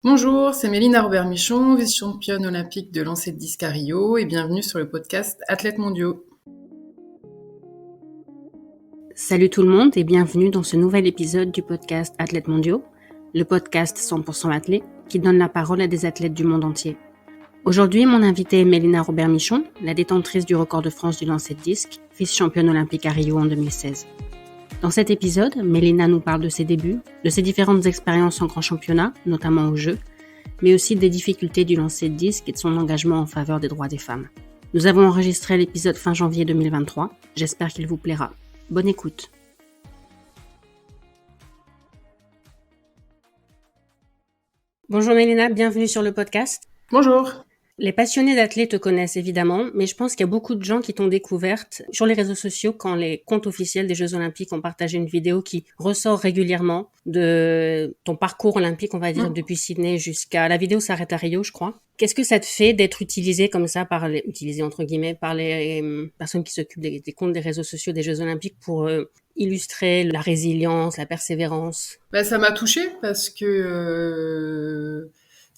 Bonjour, c'est Mélina Robert-Michon, vice-championne olympique de lancer de disque à Rio, et bienvenue sur le podcast Athlètes mondiaux. Salut tout le monde et bienvenue dans ce nouvel épisode du podcast Athlètes mondiaux, le podcast 100% athlète qui donne la parole à des athlètes du monde entier. Aujourd'hui, mon invitée est Mélina Robert-Michon, la détentrice du record de France du lancer de disque, vice-championne olympique à Rio en 2016. Dans cet épisode, Mélina nous parle de ses débuts, de ses différentes expériences en grand championnat, notamment aux Jeux, mais aussi des difficultés du lancer de disque et de son engagement en faveur des droits des femmes. Nous avons enregistré l'épisode fin janvier 2023, j'espère qu'il vous plaira. Bonne écoute. Bonjour Mélina, bienvenue sur le podcast. Bonjour. Les passionnés d'athlètes te connaissent évidemment, mais je pense qu'il y a beaucoup de gens qui t'ont découverte sur les réseaux sociaux quand les comptes officiels des Jeux Olympiques ont partagé une vidéo qui ressort régulièrement de ton parcours olympique, on va dire, depuis Sydney jusqu'à... La vidéo s'arrête à Rio, je crois. Qu'est-ce que ça te fait d'être utilisé comme ça par les... utilisé entre guillemets par les personnes qui s'occupent des comptes des réseaux sociaux des Jeux Olympiques pour illustrer la résilience, la persévérance? Ça m'a touchée parce que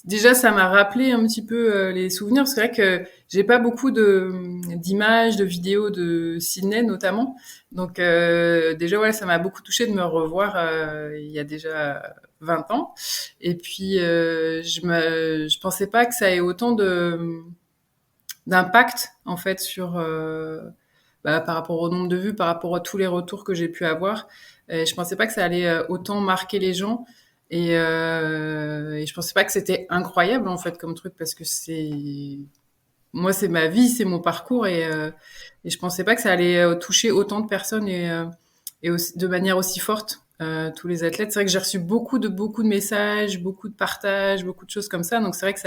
déjà ça m'a rappelé un petit peu les souvenirs. C'est vrai que j'ai pas beaucoup d'images, de vidéos de Sydney notamment. Donc déjà voilà, ça m'a beaucoup touchée de me revoir il y a déjà 20 ans. Et puis je pensais pas que ça ait autant d'impact en fait sur par rapport au nombre de vues, par rapport à tous les retours que j'ai pu avoir. Je pensais pas que ça allait autant marquer les gens et je pensais pas que c'était incroyable en fait comme truc parce que moi c'est ma vie, c'est mon parcours et je pensais pas que ça allait toucher autant de personnes et aussi, de manière aussi forte. Tous les athlètes, c'est vrai que j'ai reçu beaucoup de messages, beaucoup de partages, beaucoup de choses comme ça. Donc c'est vrai que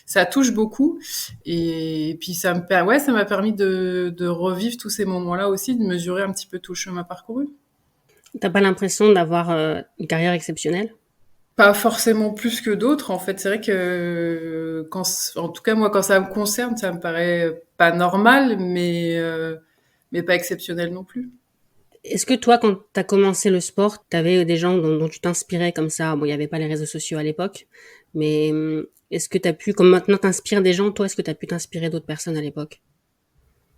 ça touche beaucoup. Et puis ça m'a permis de revivre tous ces moments-là aussi, de mesurer un petit peu tout le chemin parcouru. T'as pas l'impression d'avoir une carrière exceptionnelle? Pas forcément plus que d'autres. En fait, c'est vrai que en tout cas moi, quand ça me concerne, ça me paraît pas normal, mais pas exceptionnel non plus. Est-ce que toi, quand tu as commencé le sport, tu avais des gens dont tu t'inspirais comme ça? Bon, il n'y avait pas les réseaux sociaux à l'époque, mais est-ce que tu as pu, comme maintenant t'inspires des gens, toi, est-ce que tu as pu t'inspirer d'autres personnes à l'époque?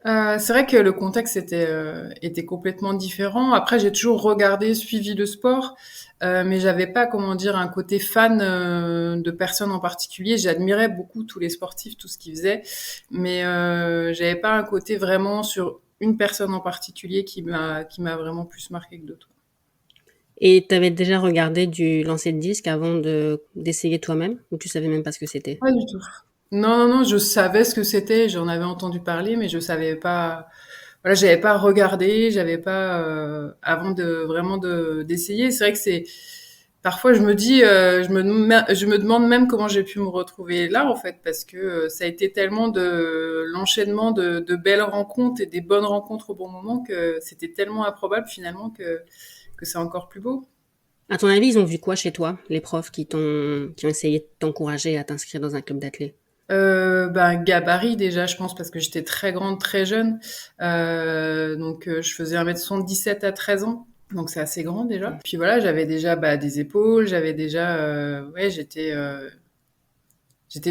C'est vrai que le contexte était complètement différent. Après, j'ai toujours regardé, suivi le sport, mais j'avais pas, comment dire, un côté fan de personnes en particulier. J'admirais beaucoup tous les sportifs, tout ce qu'ils faisaient, mais j'avais pas un côté vraiment sur une personne en particulier qui m'a vraiment plus marqué que d'autres. Et tu avais déjà regardé du lancer de disque avant d'essayer toi-même, ou tu savais même pas ce que c'était? Pas du tout. Non, non, non, je savais ce que c'était, j'en avais entendu parler, mais je savais pas. Voilà, j'avais pas regardé, j'avais pas avant de vraiment d'essayer. C'est vrai que c'est parfois je me dis, je me demande même comment j'ai pu me retrouver là en fait, parce que ça a été tellement de l'enchaînement de belles rencontres et des bonnes rencontres au bon moment que c'était tellement improbable finalement que c'est encore plus beau. À ton avis, ils ont vu quoi chez toi, les profs qui ont essayé de t'encourager à t'inscrire dans un club d'athlètes? Gabarit déjà, je pense, parce que j'étais très grande, très jeune. Donc, je faisais 1m77 à 13 ans. Donc, c'est assez grand déjà. Puis voilà, j'avais déjà des épaules, j'avais déjà... j'étais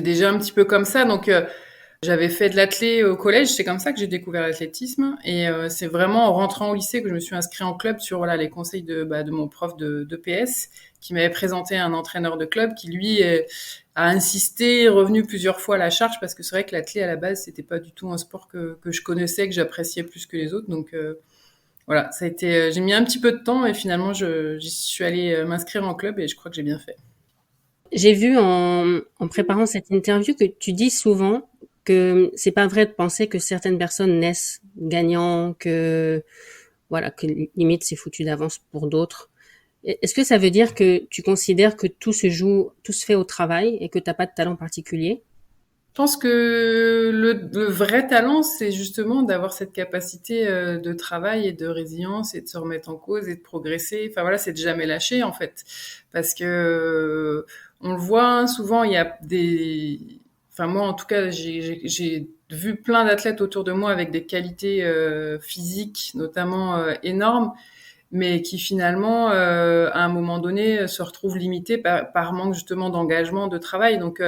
déjà un petit peu comme ça. Donc, j'avais fait de l'athlé au collège. C'est comme ça que j'ai découvert l'athlétisme. Et c'est vraiment en rentrant au lycée que je me suis inscrite en club sur voilà, les conseils de mon prof de PS qui m'avait présenté un entraîneur de club qui, lui... a insisté, revenu plusieurs fois à la charge parce que c'est vrai que l'athlé à la base c'était pas du tout un sport que je connaissais, que j'appréciais plus que les autres. Donc voilà, ça a été, j'ai mis un petit peu de temps et finalement j'y suis allée m'inscrire en club et je crois que j'ai bien fait. J'ai vu en préparant cette interview que tu dis souvent que c'est pas vrai de penser que certaines personnes naissent gagnants, que voilà, que limite c'est foutu d'avance pour d'autres. Est-ce que ça veut dire que tu considères que tout se fait au travail et que t'as pas de talent particulier? Je pense que le vrai talent, c'est justement d'avoir cette capacité de travail et de résilience et de se remettre en cause et de progresser. Enfin voilà, c'est de jamais lâcher en fait, parce que on le voit hein, souvent. Il y a enfin moi en tout cas, j'ai vu plein d'athlètes autour de moi avec des qualités physiques notamment énormes, mais qui finalement, à un moment donné, se retrouvent limitées par manque justement d'engagement, de travail. Donc,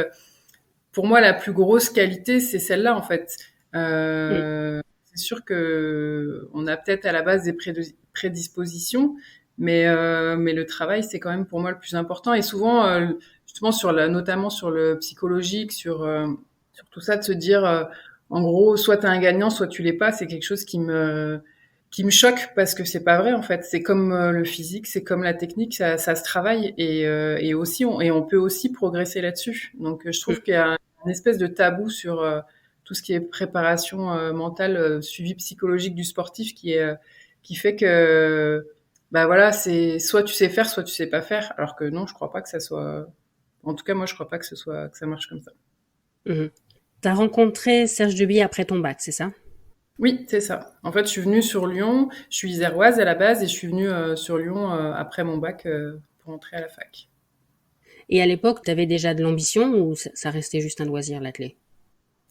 pour moi, la plus grosse qualité, c'est celle-là, en fait. C'est sûr que on a peut-être à la base des prédispositions, mais le travail, c'est quand même pour moi le plus important. Et souvent, justement, notamment sur le psychologique, sur tout ça, de se dire, en gros, soit t'es un gagnant, soit tu l'es pas, c'est quelque chose qui me choque parce que c'est pas vrai en fait. C'est comme le physique, c'est comme la technique, ça se travaille et aussi on peut aussi progresser là-dessus. Donc je trouve qu'il y a une espèce de tabou sur tout ce qui est préparation mentale, suivi psychologique du sportif qui fait que bah voilà, c'est soit tu sais faire, soit tu sais pas faire. Alors que non, je crois pas que ça soit. En tout cas, moi, je crois pas que ça marche comme ça. T'as rencontré Serge Duby après ton bac, c'est ça? Oui, c'est ça. En fait, je suis venue sur Lyon. Je suis iséroise à la base et je suis venue sur Lyon après mon bac pour entrer à la fac. Et à l'époque, t'avais déjà de l'ambition ou ça restait juste un loisir, l'athlé?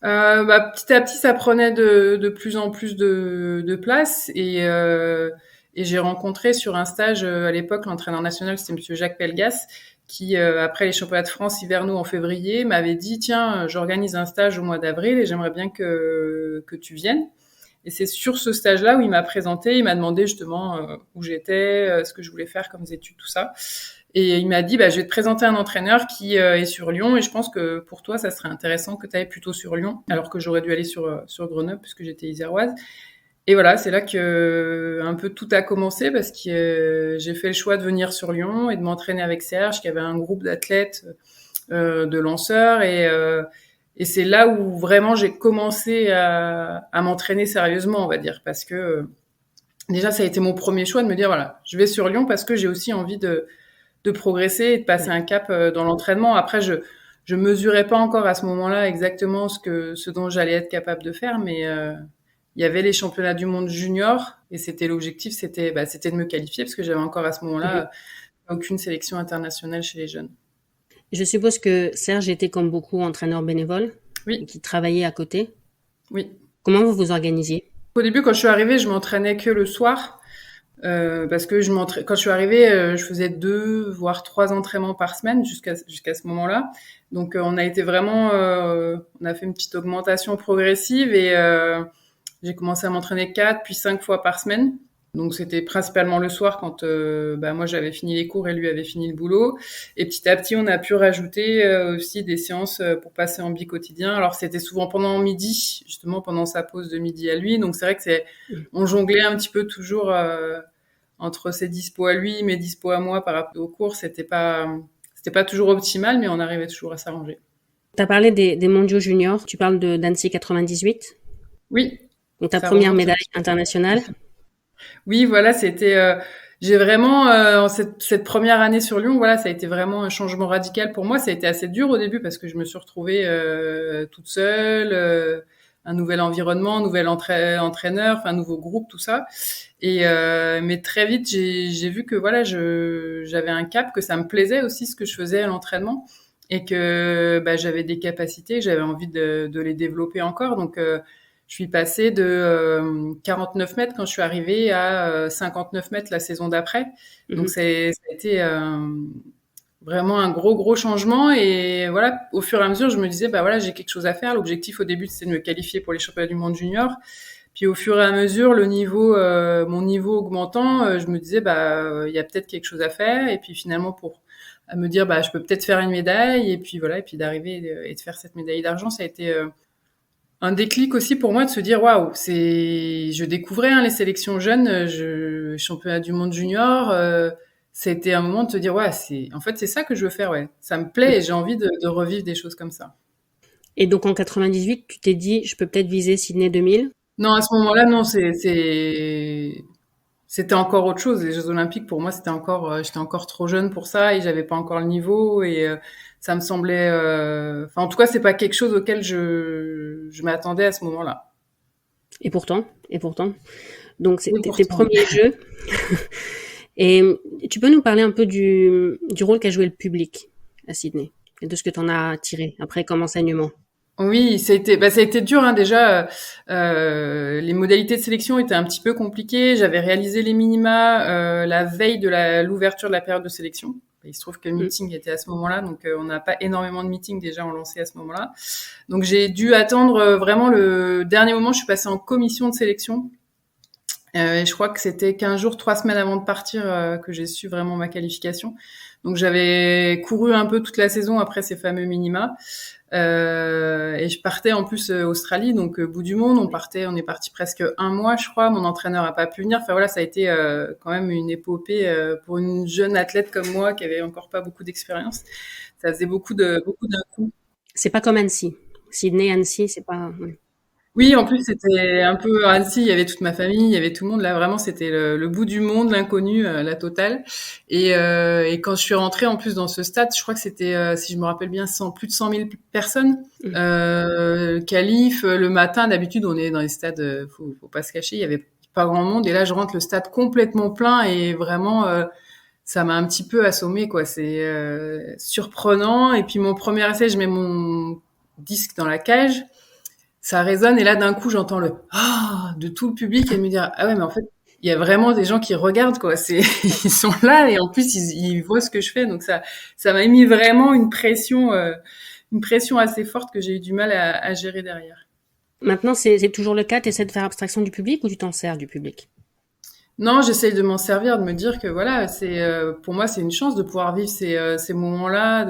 Bah, petit à petit, ça prenait de plus en plus de place et j'ai rencontré sur un stage à l'époque l'entraîneur national, c'était Monsieur Jacques Pelgas, qui après les championnats de France hivernaux en février m'avait dit tiens, j'organise un stage au mois d'avril et j'aimerais bien que tu viennes. Et c'est sur ce stage-là où il m'a présenté, il m'a demandé justement où j'étais, ce que je voulais faire comme études, tout ça. Et il m'a dit, bah, je vais te présenter un entraîneur qui est sur Lyon et je pense que pour toi, ça serait intéressant que tu ailles plutôt sur Lyon, alors que j'aurais dû aller sur Grenoble puisque j'étais iséroise. Et voilà, c'est là que un peu tout a commencé parce que j'ai fait le choix de venir sur Lyon et de m'entraîner avec Serge, qui avait un groupe d'athlètes, de lanceurs et c'est là où vraiment j'ai commencé à m'entraîner sérieusement, on va dire, parce que déjà ça a été mon premier choix de me dire voilà, je vais sur Lyon parce que j'ai aussi envie de progresser et de passer un cap dans l'entraînement. Après, je mesurais pas encore à ce moment-là exactement ce dont j'allais être capable de faire, mais il y avait les championnats du monde junior et c'était l'objectif, c'était de me qualifier parce que j'avais encore à ce moment-là aucune sélection internationale chez les jeunes. Je suppose que Serge était comme beaucoup entraîneur bénévole et Oui, qui travaillait à côté. oui. Comment vous vous organisiez? Au début, quand je suis arrivée, je m'entraînais que le soir. Parce que quand je suis arrivée, je faisais 2 voire 3 entraînements par semaine jusqu'à ce moment-là. Donc on a été vraiment, on a fait une petite augmentation progressive et j'ai commencé à m'entraîner 4 puis 5 fois par semaine. Donc c'était principalement le soir quand moi j'avais fini les cours et lui avait fini le boulot. Et petit à petit on a pu rajouter aussi des séances pour passer en bi-quotidien. Alors c'était souvent pendant midi, justement pendant sa pause de midi à lui. Donc c'est vrai que on jonglait un petit peu toujours entre ses dispos à lui, mes dispos à moi par rapport aux cours. C'était pas toujours optimal, mais on arrivait toujours à s'arranger. Tu as parlé des mondiaux juniors, tu parles d'Annecy 98, Oui, donc ta ça première remonte. médaille internationale. Oui, voilà, c'était. J'ai vraiment cette première année sur Lyon, voilà, ça a été vraiment un changement radical pour moi. Ça a été assez dur au début parce que je me suis retrouvée toute seule, un nouvel environnement, un nouvel entraîneur, enfin un nouveau groupe, tout ça. Mais très vite, j'ai vu que voilà, j'avais un cap, que ça me plaisait aussi ce que je faisais à l'entraînement et que j'avais des capacités, j'avais envie de les développer encore. Donc je suis passée de 49 mètres quand je suis arrivée à 59 mètres la saison d'après. Donc ça a été vraiment un gros changement. Et voilà, au fur et à mesure, je me disais, bah voilà, j'ai quelque chose à faire. L'objectif au début, c'était de me qualifier pour les championnats du monde junior. Puis au fur et à mesure, mon niveau augmentant, je me disais, il y a peut-être quelque chose à faire. Et puis finalement, à me dire, je peux peut-être faire une médaille. Et puis voilà, et puis d'arriver et de faire cette médaille d'argent, ça a été un déclic aussi pour moi de se dire waouh, je découvrais les sélections jeunes, championnat du monde junior, c'était un moment de te dire ouais, c'est ça que je veux faire, ouais, ça me plaît et j'ai envie de revivre des choses comme ça. Et donc en 98, tu t'es dit, je peux peut-être viser Sydney 2000. Non, à ce moment-là, non, c'était encore autre chose. Les Jeux Olympiques, pour moi, j'étais encore trop jeune pour ça et j'avais pas encore le niveau et ça me semblait, en tout cas, c'est pas quelque chose auquel je m'attendais à ce moment-là. Et pourtant. Donc Oui, c'était tes pourtant. premiers jeux. Et tu peux nous parler un peu du rôle qu'a joué le public à Sydney et de ce que tu en as tiré après comme enseignement? Oui, ça a été dur, hein, déjà. Les modalités de sélection étaient un petit peu compliquées. J'avais réalisé les minima la veille de l'ouverture de la période de sélection. Il se trouve que le Mm. meeting était à ce moment-là, donc on n'a pas énormément de meetings déjà en lancé à ce moment-là. Donc j'ai dû attendre vraiment le dernier moment. Je suis passée en commission de sélection. Et je crois que c'était 15 jours, 3 semaines avant de partir que j'ai su vraiment ma qualification. Donc j'avais couru un peu toute la saison après ces fameux minima. Et je partais en plus Australie, donc bout du monde. On est parti presque un mois, je crois. Mon entraîneur a pas pu venir. Enfin voilà, ça a été quand même une épopée pour une jeune athlète comme moi qui avait encore pas beaucoup d'expérience. Ça faisait beaucoup d'un coup. C'est pas comme Annecy. Sydney, Annecy, c'est pas. Ouais. Oui, en plus c'était un peu à Annecy, il y avait toute ma famille, il y avait tout le monde. Là vraiment, c'était le bout du monde, l'inconnu, la totale. Et quand je suis rentrée en plus dans ce stade, je crois que c'était, si je me rappelle bien, plus de 100 000 personnes. Mm. Qualif le matin. D'habitude, on est dans les stades, faut pas se cacher, il y avait pas grand monde. Et là, je rentre le stade complètement plein et vraiment, ça m'a un petit peu assommé, quoi. C'est surprenant. Et puis mon premier essai, je mets mon disque dans la cage, ça résonne et là d'un coup j'entends le ah de tout le public et me dire ah ouais mais en fait il y a vraiment des gens qui regardent quoi, c'est ils sont là et en plus ils voient ce que je fais, donc ça m'a mis vraiment une pression assez forte que j'ai eu du mal à gérer derrière. Maintenant, c'est toujours le cas. Tu essaies de faire abstraction du public ou tu t'en sers du public? Non, j'essaye de m'en servir, de me dire que voilà, c'est pour moi c'est une chance de pouvoir vivre ces moments-là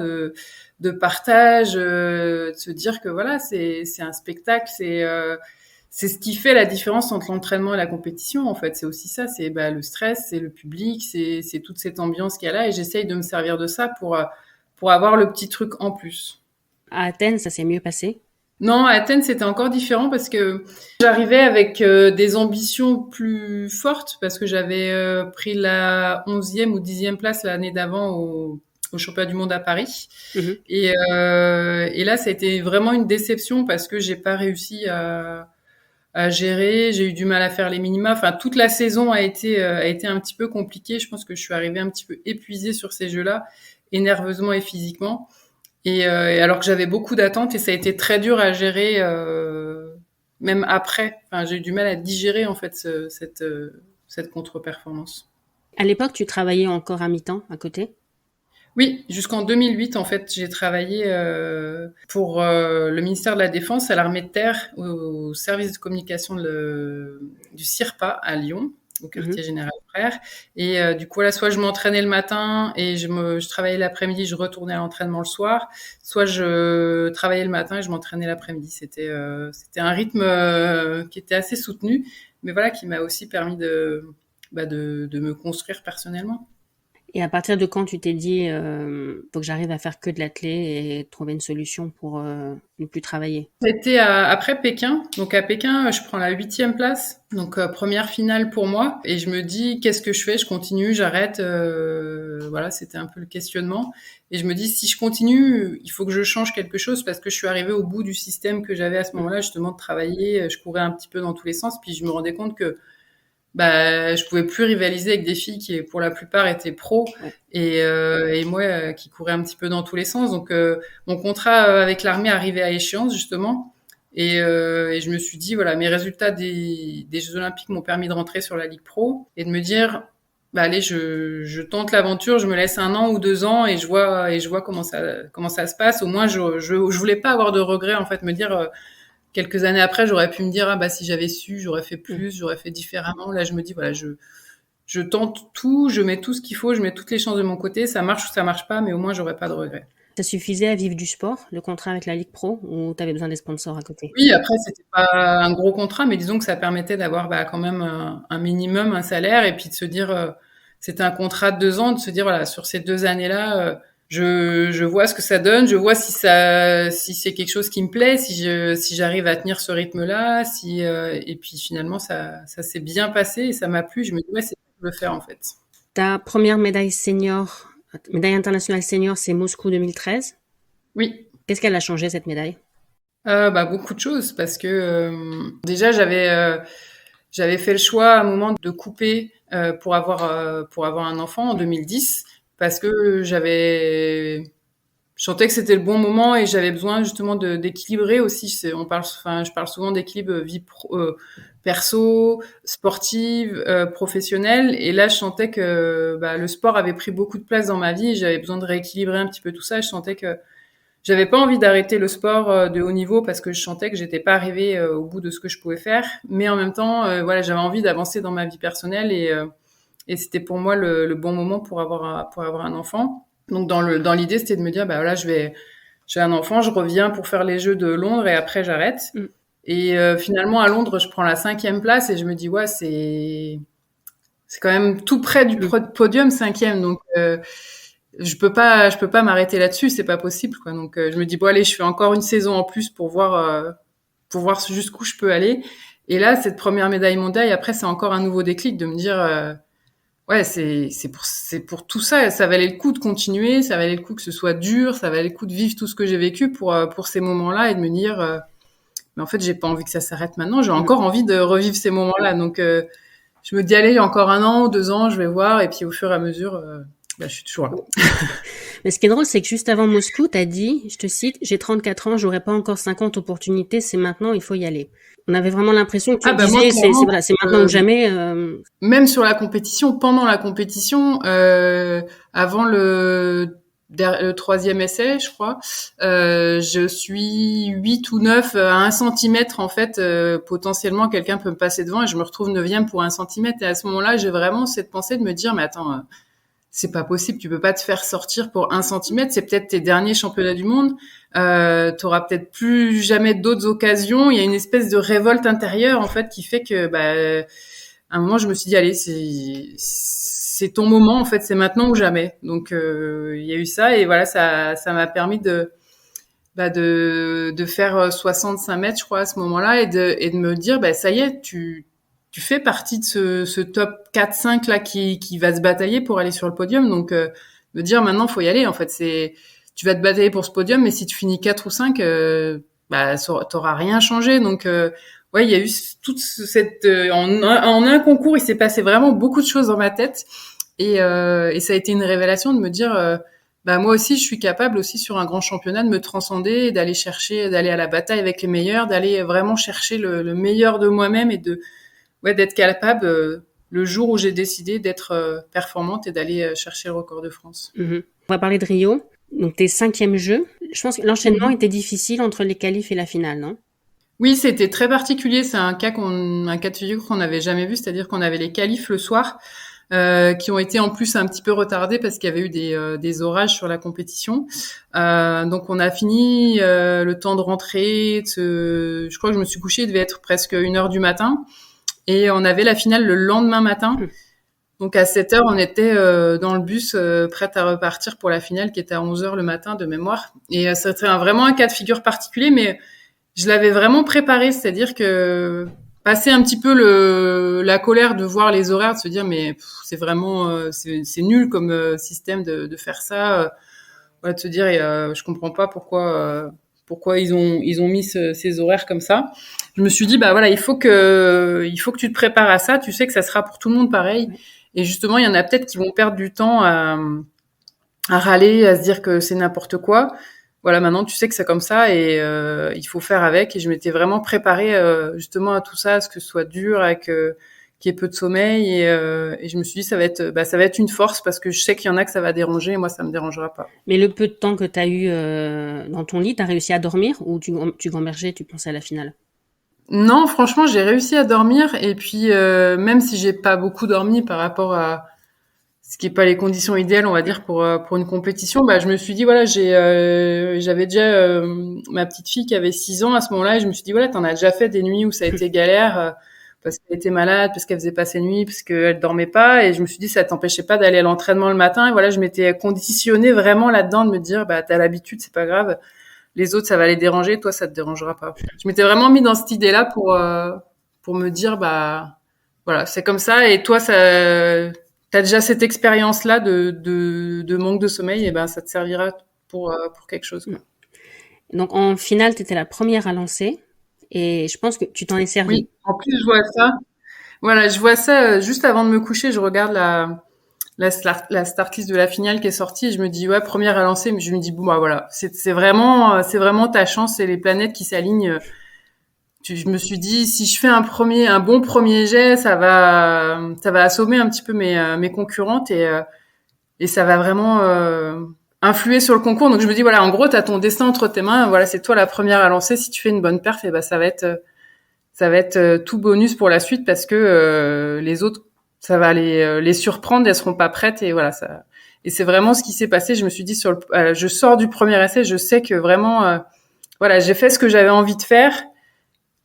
de partage, de se dire que voilà, c'est un spectacle, c'est ce qui fait la différence entre l'entraînement et la compétition en fait. C'est aussi ça, c'est le stress, c'est le public, c'est toute cette ambiance qu'il y a là et j'essaye de me servir de ça pour avoir le petit truc en plus. À Athènes, ça s'est mieux passé. Non, à Athènes, c'était encore différent parce que j'arrivais avec des ambitions plus fortes parce que j'avais pris la 11e ou 10e place l'année d'avant au championnat du monde à Paris. Mhm. Et là, ça a été vraiment une déception parce que j'ai pas réussi à gérer. J'ai eu du mal à faire les minima. Enfin, toute la saison a été un petit peu compliquée. Je pense que je suis arrivée un petit peu épuisée sur ces jeux-là, et nerveusement et physiquement. Et alors que j'avais beaucoup d'attentes et ça a été très dur à gérer, même après. Enfin, j'ai eu du mal à digérer en fait cette contre-performance. À l'époque, tu travaillais encore à mi-temps à côté. Oui, jusqu'en 2008 en fait, j'ai travaillé pour le ministère de la Défense à l'armée de terre au service de communication du CIRPA à Lyon, au Mhm. quartier général Frères. Et du coup là, soit je m'entraînais le matin et je travaillais l'après-midi, je retournais à l'entraînement le soir, soit je travaillais le matin et je m'entraînais l'après-midi. C'était un rythme qui était assez soutenu, mais voilà qui m'a aussi permis de me construire personnellement. Et à partir de quand tu t'es dit, faut que j'arrive à faire que de l'athlé et trouver une solution pour ne plus travailler? C'était après Pékin. Donc à Pékin, je prends la 8e place. Donc première finale pour moi. Et je me dis, qu'est-ce que je fais? Je continue, j'arrête. Voilà, c'était un peu le questionnement. Et je me dis, si je continue, il faut que je change quelque chose parce que je suis arrivée au bout du système que j'avais à ce moment-là, justement de travailler. Je courais un petit peu dans tous les sens. Puis je me rendais compte que je pouvais plus rivaliser avec des filles qui, pour la plupart, étaient pros Ouais. et moi qui courais un petit peu dans tous les sens. Donc, mon contrat avec l'armée arrivait à échéance justement, et je me suis dit voilà, mes résultats des Jeux Olympiques m'ont permis de rentrer sur la Ligue Pro et de me dire allez, je tente l'aventure, je me laisse 1 an ou 2 ans et je vois comment ça se passe. Au moins, je voulais pas avoir de regrets en fait, me dire quelques années après, j'aurais pu me dire, ah bah si j'avais su, j'aurais fait Mm. plus, j'aurais fait différemment. Là, je me dis, voilà, je tente tout, je mets tout ce qu'il faut, je mets toutes les chances de mon côté, ça marche ou ça marche pas, mais au moins, j'aurais pas de regrets. Ça suffisait à vivre du sport, le contrat avec la Ligue Pro, ou tu avais besoin des sponsors à côté? Oui, après, c'était pas un gros contrat, mais disons que ça permettait d'avoir quand même un minimum, un salaire, et puis de se dire, c'était un contrat de 2 ans, de se dire, voilà, sur ces 2 années-là, je vois ce que ça donne, je vois si c'est quelque chose qui me plaît, si j'arrive à tenir ce rythme-là, et puis finalement, ça s'est bien passé et ça m'a plu. Je me dis, ouais, c'est ça que je veux faire, en fait. Ta première médaille senior, médaille internationale senior, c'est Moscou 2013. Oui. Qu'est-ce qu'elle a changé, cette médaille? Beaucoup de choses parce que déjà j'avais fait le choix à un moment de couper pour avoir un enfant en 2010 parce que j'avais je sentais que c'était le bon moment et j'avais besoin justement d'équilibrer aussi. Je parle souvent d'équilibre perso, sportive, professionnelle. Et là, je sentais que le sport avait pris beaucoup de place dans ma vie. Et j'avais besoin de rééquilibrer un petit peu tout ça. Je sentais que j'avais pas envie d'arrêter le sport de haut niveau parce que je sentais que j'étais pas arrivée au bout de ce que je pouvais faire. Mais en même temps, voilà, j'avais envie d'avancer dans ma vie personnelle et c'était pour moi le bon moment pour avoir un enfant. Donc dans l'idée, c'était de me dire bah voilà, j'ai un enfant, je reviens pour faire les Jeux de Londres et après j'arrête. Et finalement à Londres, je prends la 5e place et je me dis ouais, c'est quand même tout près du podium, 5e. Donc je peux pas m'arrêter là-dessus, c'est pas possible quoi. Donc je me dis bon allez, je fais encore une saison en plus pour voir jusqu'où je peux aller. Et là, cette première médaille mondiale, après c'est encore un nouveau déclic de me dire ouais, c'est pour tout ça, ça valait le coup de continuer, ça valait le coup que ce soit dur, ça valait le coup de vivre tout ce que j'ai vécu pour ces moments-là et de me dire mais en fait, j'ai pas envie que ça s'arrête maintenant, j'ai encore envie de revivre ces moments-là. Donc je me dis allez, il y a encore 1 an ou 2 ans, je vais voir et puis au fur et à mesure je suis toujours là. Mais ce qui est drôle, c'est que juste avant Moscou, t'as dit, je te cite, j'ai 34 ans, j'aurais pas encore 50 opportunités, c'est maintenant, il faut y aller. On avait vraiment l'impression que tu disais, c'est maintenant ou jamais. Même sur la compétition, pendant la compétition, avant le 3e essai, je crois, je suis 8 ou 9 à 1 centimètre, en fait, potentiellement quelqu'un peut me passer devant et je me retrouve 9e pour 1 centimètre. Et à ce moment-là, j'ai vraiment cette pensée de me dire, mais attends, c'est pas possible, tu peux pas te faire sortir pour 1 centimètre, c'est peut-être tes derniers championnats du monde, t'auras peut-être plus jamais d'autres occasions. Il y a une espèce de révolte intérieure, en fait, qui fait que, à un moment, je me suis dit, allez, c'est ton moment, en fait, c'est maintenant ou jamais. Donc, il y a eu ça, et voilà, ça m'a permis de faire 65 mètres, je crois, à ce moment-là, et de me dire, ça y est, tu fais partie de ce top 4-5 là qui va se batailler pour aller sur le podium. Donc, me dire maintenant, faut y aller. En fait, tu vas te batailler pour ce podium, mais si tu finis 4 ou 5, t'auras rien changé. Donc, ouais, il y a eu toute cette en un concours, il s'est passé vraiment beaucoup de choses dans ma tête, et ça a été une révélation de me dire, moi aussi, je suis capable aussi sur un grand championnat de me transcender, d'aller à la bataille avec les meilleurs, d'aller vraiment chercher le meilleur de moi-même et d'être capable le jour où j'ai décidé d'être performante et d'aller chercher le record de France. On va parler de Rio. Donc, tes 5e jeux. Je pense que l'enchaînement était difficile entre les qualifs et la finale, non? Oui, c'était très particulier. C'est un cas de figure qu'on n'avait jamais vu, c'est-à-dire qu'on avait les qualifs le soir, qui ont été en plus un petit peu retardés parce qu'il y avait eu des orages sur la compétition. Donc on a fini le temps de rentrer. Je crois que je me suis couchée, il devait être presque 1h du matin. Et on avait la finale le lendemain matin. Donc à 7h, on était dans le bus prête à repartir pour la finale qui était à 11h le matin de mémoire. Et c'était vraiment un cas de figure particulier, mais je l'avais vraiment préparé, c'est-à-dire que passer un petit peu la colère de voir les horaires, de se dire mais c'est vraiment c'est nul comme système de faire ça, de se dire je comprends pas pourquoi ils ont mis ces horaires comme ça. Je me suis dit voilà, il faut que tu te prépares à ça, tu sais que ça sera pour tout le monde pareil. Et justement, il y en a peut-être qui vont perdre du temps à râler, à se dire que c'est n'importe quoi. Voilà, maintenant tu sais que c'est comme ça et il faut faire avec. Et je m'étais vraiment préparée justement à tout ça, à ce que ce soit dur, qu'il y ait peu de sommeil. Et je me suis dit ça va être une force parce que je sais qu'il y en a que ça va déranger et moi ça me dérangera pas. Mais le peu de temps que tu as eu dans ton lit, tu as réussi à dormir ou tu gambergeais, tu pensais à la finale? Non, franchement, j'ai réussi à dormir et puis même si j'ai pas beaucoup dormi par rapport à ce qui est pas les conditions idéales, on va dire pour une compétition, je me suis dit voilà, j'avais déjà ma petite fille qui avait 6 ans à ce moment-là et je me suis dit voilà, t'en as déjà fait des nuits où ça a été galère parce qu'elle était malade, parce qu'elle faisait pas ses nuits, parce qu'elle dormait pas et je me suis dit ça t'empêchait pas d'aller à l'entraînement le matin et voilà, je m'étais conditionnée vraiment là-dedans de me dire t'as l'habitude, c'est pas grave. Les autres, ça va les déranger, toi, ça te dérangera pas. Je m'étais vraiment mis dans cette idée-là pour me dire, voilà, c'est comme ça. Et toi, t'as déjà cette expérience-là de manque de sommeil, et ça te servira pour quelque chose, quoi. Donc, en finale, t'étais la première à lancer. Et je pense que tu t'en es servi. Oui, en plus, je vois ça. Voilà, je vois ça juste avant de me coucher. Je regarde la start list de la finale qui est sortie. Et je me dis ouais, première à lancer, mais je me dis bon bah voilà, c'est vraiment ta chance, c'est les planètes qui s'alignent. Je me suis dit si je fais un bon premier jet, ça va assommer un petit peu mes concurrentes et ça va vraiment influer sur le concours. Donc je me dis voilà, en gros, t'as ton destin entre tes mains. Voilà, c'est toi la première à lancer. Si tu fais une bonne perf, et ben ça va être tout bonus pour la suite parce que les autres, ça va les surprendre. Elles seront pas prêtes et voilà ça. Et c'est vraiment ce qui s'est passé. Je me suis dit je sors du premier essai, je sais que vraiment voilà, j'ai fait ce que j'avais envie de faire.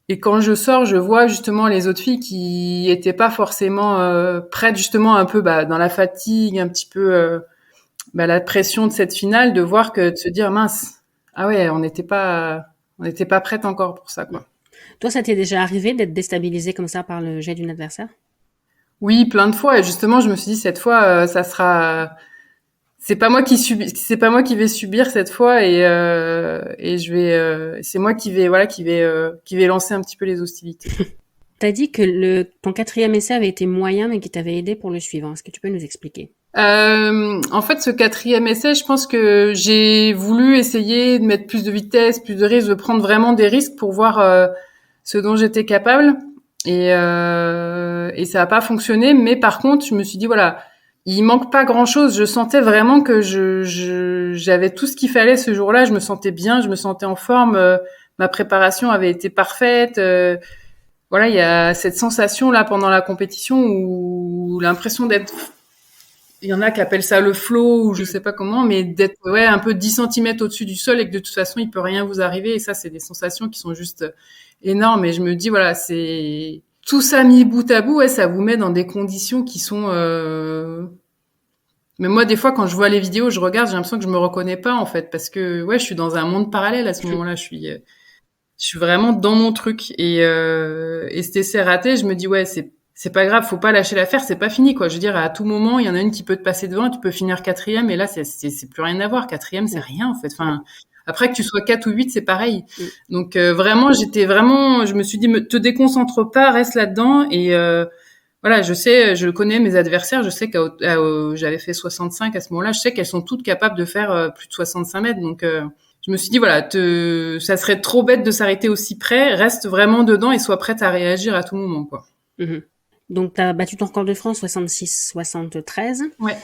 Et quand je sors, je vois justement les autres filles qui étaient pas forcément prêtes, justement un peu dans la fatigue, un petit peu la pression de cette finale, de voir de se dire mince, ah ouais, on n'était pas prête encore pour ça quoi. Toi, ça t'est déjà arrivé d'être déstabilisé comme ça par le jet d'une adversaire? Oui, plein de fois. Et justement, je me suis dit cette fois, ça sera. C'est pas moi qui vais subir cette fois et je vais. C'est moi qui vais lancer un petit peu les hostilités. T'as dit que ton 4e essai avait été moyen, mais qui t'avait aidé pour le suivant. Est-ce que tu peux nous expliquer? En fait, ce 4e essai, je pense que j'ai voulu essayer de mettre plus de vitesse, plus de risques, de prendre vraiment des risques pour voir ce dont j'étais capable. Et ça n'a pas fonctionné. Mais par contre, je me suis dit, voilà, il manque pas grand-chose. Je sentais vraiment que j'avais tout ce qu'il fallait ce jour-là. Je me sentais bien, je me sentais en forme. Ma préparation avait été parfaite. Voilà, il y a cette sensation-là pendant la compétition où l'impression d'être... Il y en a qui appellent ça le flow ou je sais pas comment, mais d'être un peu 10 centimètres au-dessus du sol et que de toute façon, il peut rien vous arriver. Et ça, c'est des sensations qui sont juste énormes. Et je me dis, voilà, c'est... Tout ça mis bout à bout, ça vous met dans des conditions qui sont... Mais moi, des fois, quand je vois les vidéos, je regarde, j'ai l'impression que je me reconnais pas, en fait, parce que, je suis dans un monde parallèle à ce moment-là. Je suis vraiment dans mon truc. Et cet essai raté, je me dis, c'est pas grave, faut pas lâcher l'affaire, c'est pas fini, quoi. Je veux dire, à tout moment, il y en a une qui peut te passer devant, tu peux finir 4e, et là, c'est plus rien à voir. 4e, c'est rien, en fait. Enfin, après que tu sois 4 ou 8, c'est pareil. Donc, je me suis dit, te déconcentre pas, reste là-dedans, et voilà, je connais mes adversaires, je sais j'avais fait 65 à ce moment-là, je sais qu'elles sont toutes capables de faire plus de 65 mètres, donc je me suis dit, voilà, ça serait trop bête de s'arrêter aussi près, reste vraiment dedans et sois prête à réagir à tout moment, quoi. Donc, tu as battu ton record de France 66-73. Ouais.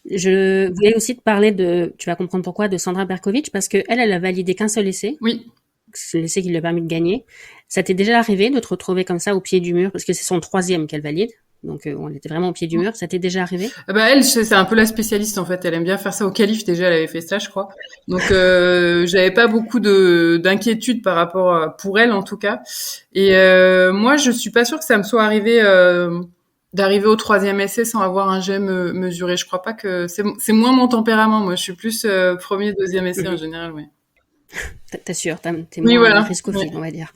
Je voulais aussi te parler tu vas comprendre pourquoi, de Sandra Berkovic, parce que elle a validé qu'un seul essai. Oui. C'est l'essai qui lui a permis de gagner. Ça t'est déjà arrivé de te retrouver comme ça au pied du mur, parce que c'est son 3e qu'elle valide. Donc, on était vraiment au pied du mur. Ça t'est déjà arrivé? Elle, c'est un peu la spécialiste, en fait. Elle aime bien faire ça au calife. Déjà, elle avait fait ça, je crois. Donc, j'avais pas beaucoup d'inquiétude par rapport pour elle, en tout cas. Et moi, je suis pas sûre que ça me soit arrivé d'arriver au 3e essai sans avoir un jet mesuré. Je crois pas que c'est moins mon tempérament. Moi, je suis plus premier, 2e essai en général, oui. T'assures, t'es moins riscophile, on va dire.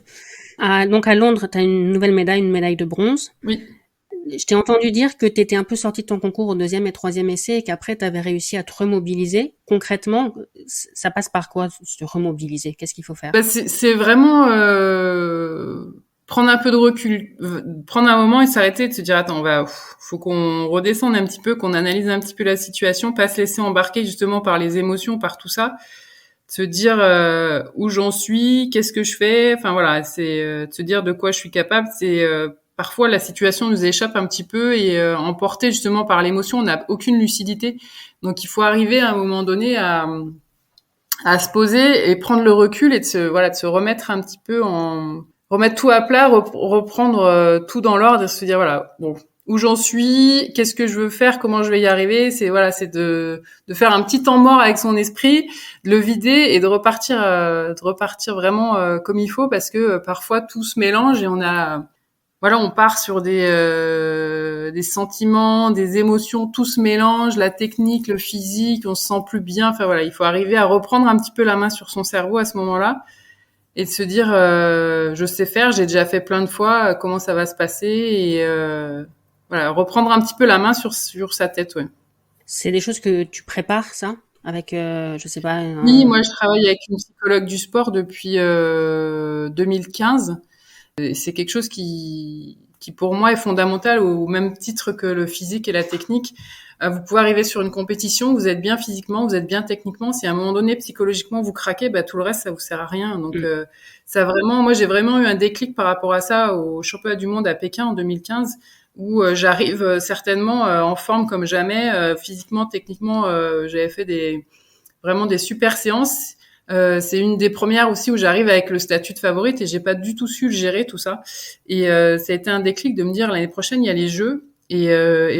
Donc, à Londres, t'as une nouvelle médaille, une médaille de bronze. Oui. Je t'ai entendu dire que tu étais un peu sorti de ton concours au 2e et 3e essai et qu'après, tu avais réussi à te remobiliser. Concrètement, ça passe par quoi, se remobiliser? Qu'est-ce qu'il faut faire? C'est vraiment prendre un peu de recul, prendre un moment et s'arrêter et de se dire, attends, faut qu'on redescende un petit peu, qu'on analyse un petit peu la situation, pas se laisser embarquer justement par les émotions, par tout ça. Se dire où j'en suis, qu'est-ce que je fais. Enfin voilà, c'est de se dire de quoi je suis capable. C'est parfois la situation nous échappe un petit peu et emporté justement par l'émotion, on n'a aucune lucidité. Donc il faut arriver à un moment donné à se poser et prendre le recul et de se remettre un petit peu remettre tout à plat, reprendre tout dans l'ordre et se dire voilà, bon, où j'en suis, qu'est-ce que je veux faire, comment je vais y arriver, c'est de faire un petit temps mort avec son esprit, de le vider et de repartir vraiment comme il faut parce que parfois tout se mélange et on part sur des sentiments, des émotions, tout se mélange, la technique, le physique, on se sent plus bien. Enfin voilà, il faut arriver à reprendre un petit peu la main sur son cerveau à ce moment-là et de se dire je sais faire, j'ai déjà fait plein de fois, comment ça va se passer et voilà, reprendre un petit peu la main sur sa tête, ouais. C'est des choses que tu prépares, ça, avec je sais pas. Oui, moi je travaille avec une psychologue du sport depuis 2015. C'est quelque chose qui pour moi est fondamental au même titre que le physique et la technique. Vous pouvez arriver sur une compétition, vous êtes bien physiquement, vous êtes bien techniquement. Si à un moment donné psychologiquement vous craquez, tout le reste ça vous sert à rien. Donc ça vraiment, moi j'ai vraiment eu un déclic par rapport à ça au championnat du monde à Pékin en 2015, où j'arrive certainement en forme comme jamais, physiquement, techniquement. J'avais fait vraiment des super séances. C'est une des premières aussi où j'arrive avec le statut de favorite et j'ai pas du tout su le gérer tout ça. Et ça a été un déclic de me dire l'année prochaine il y a les Jeux et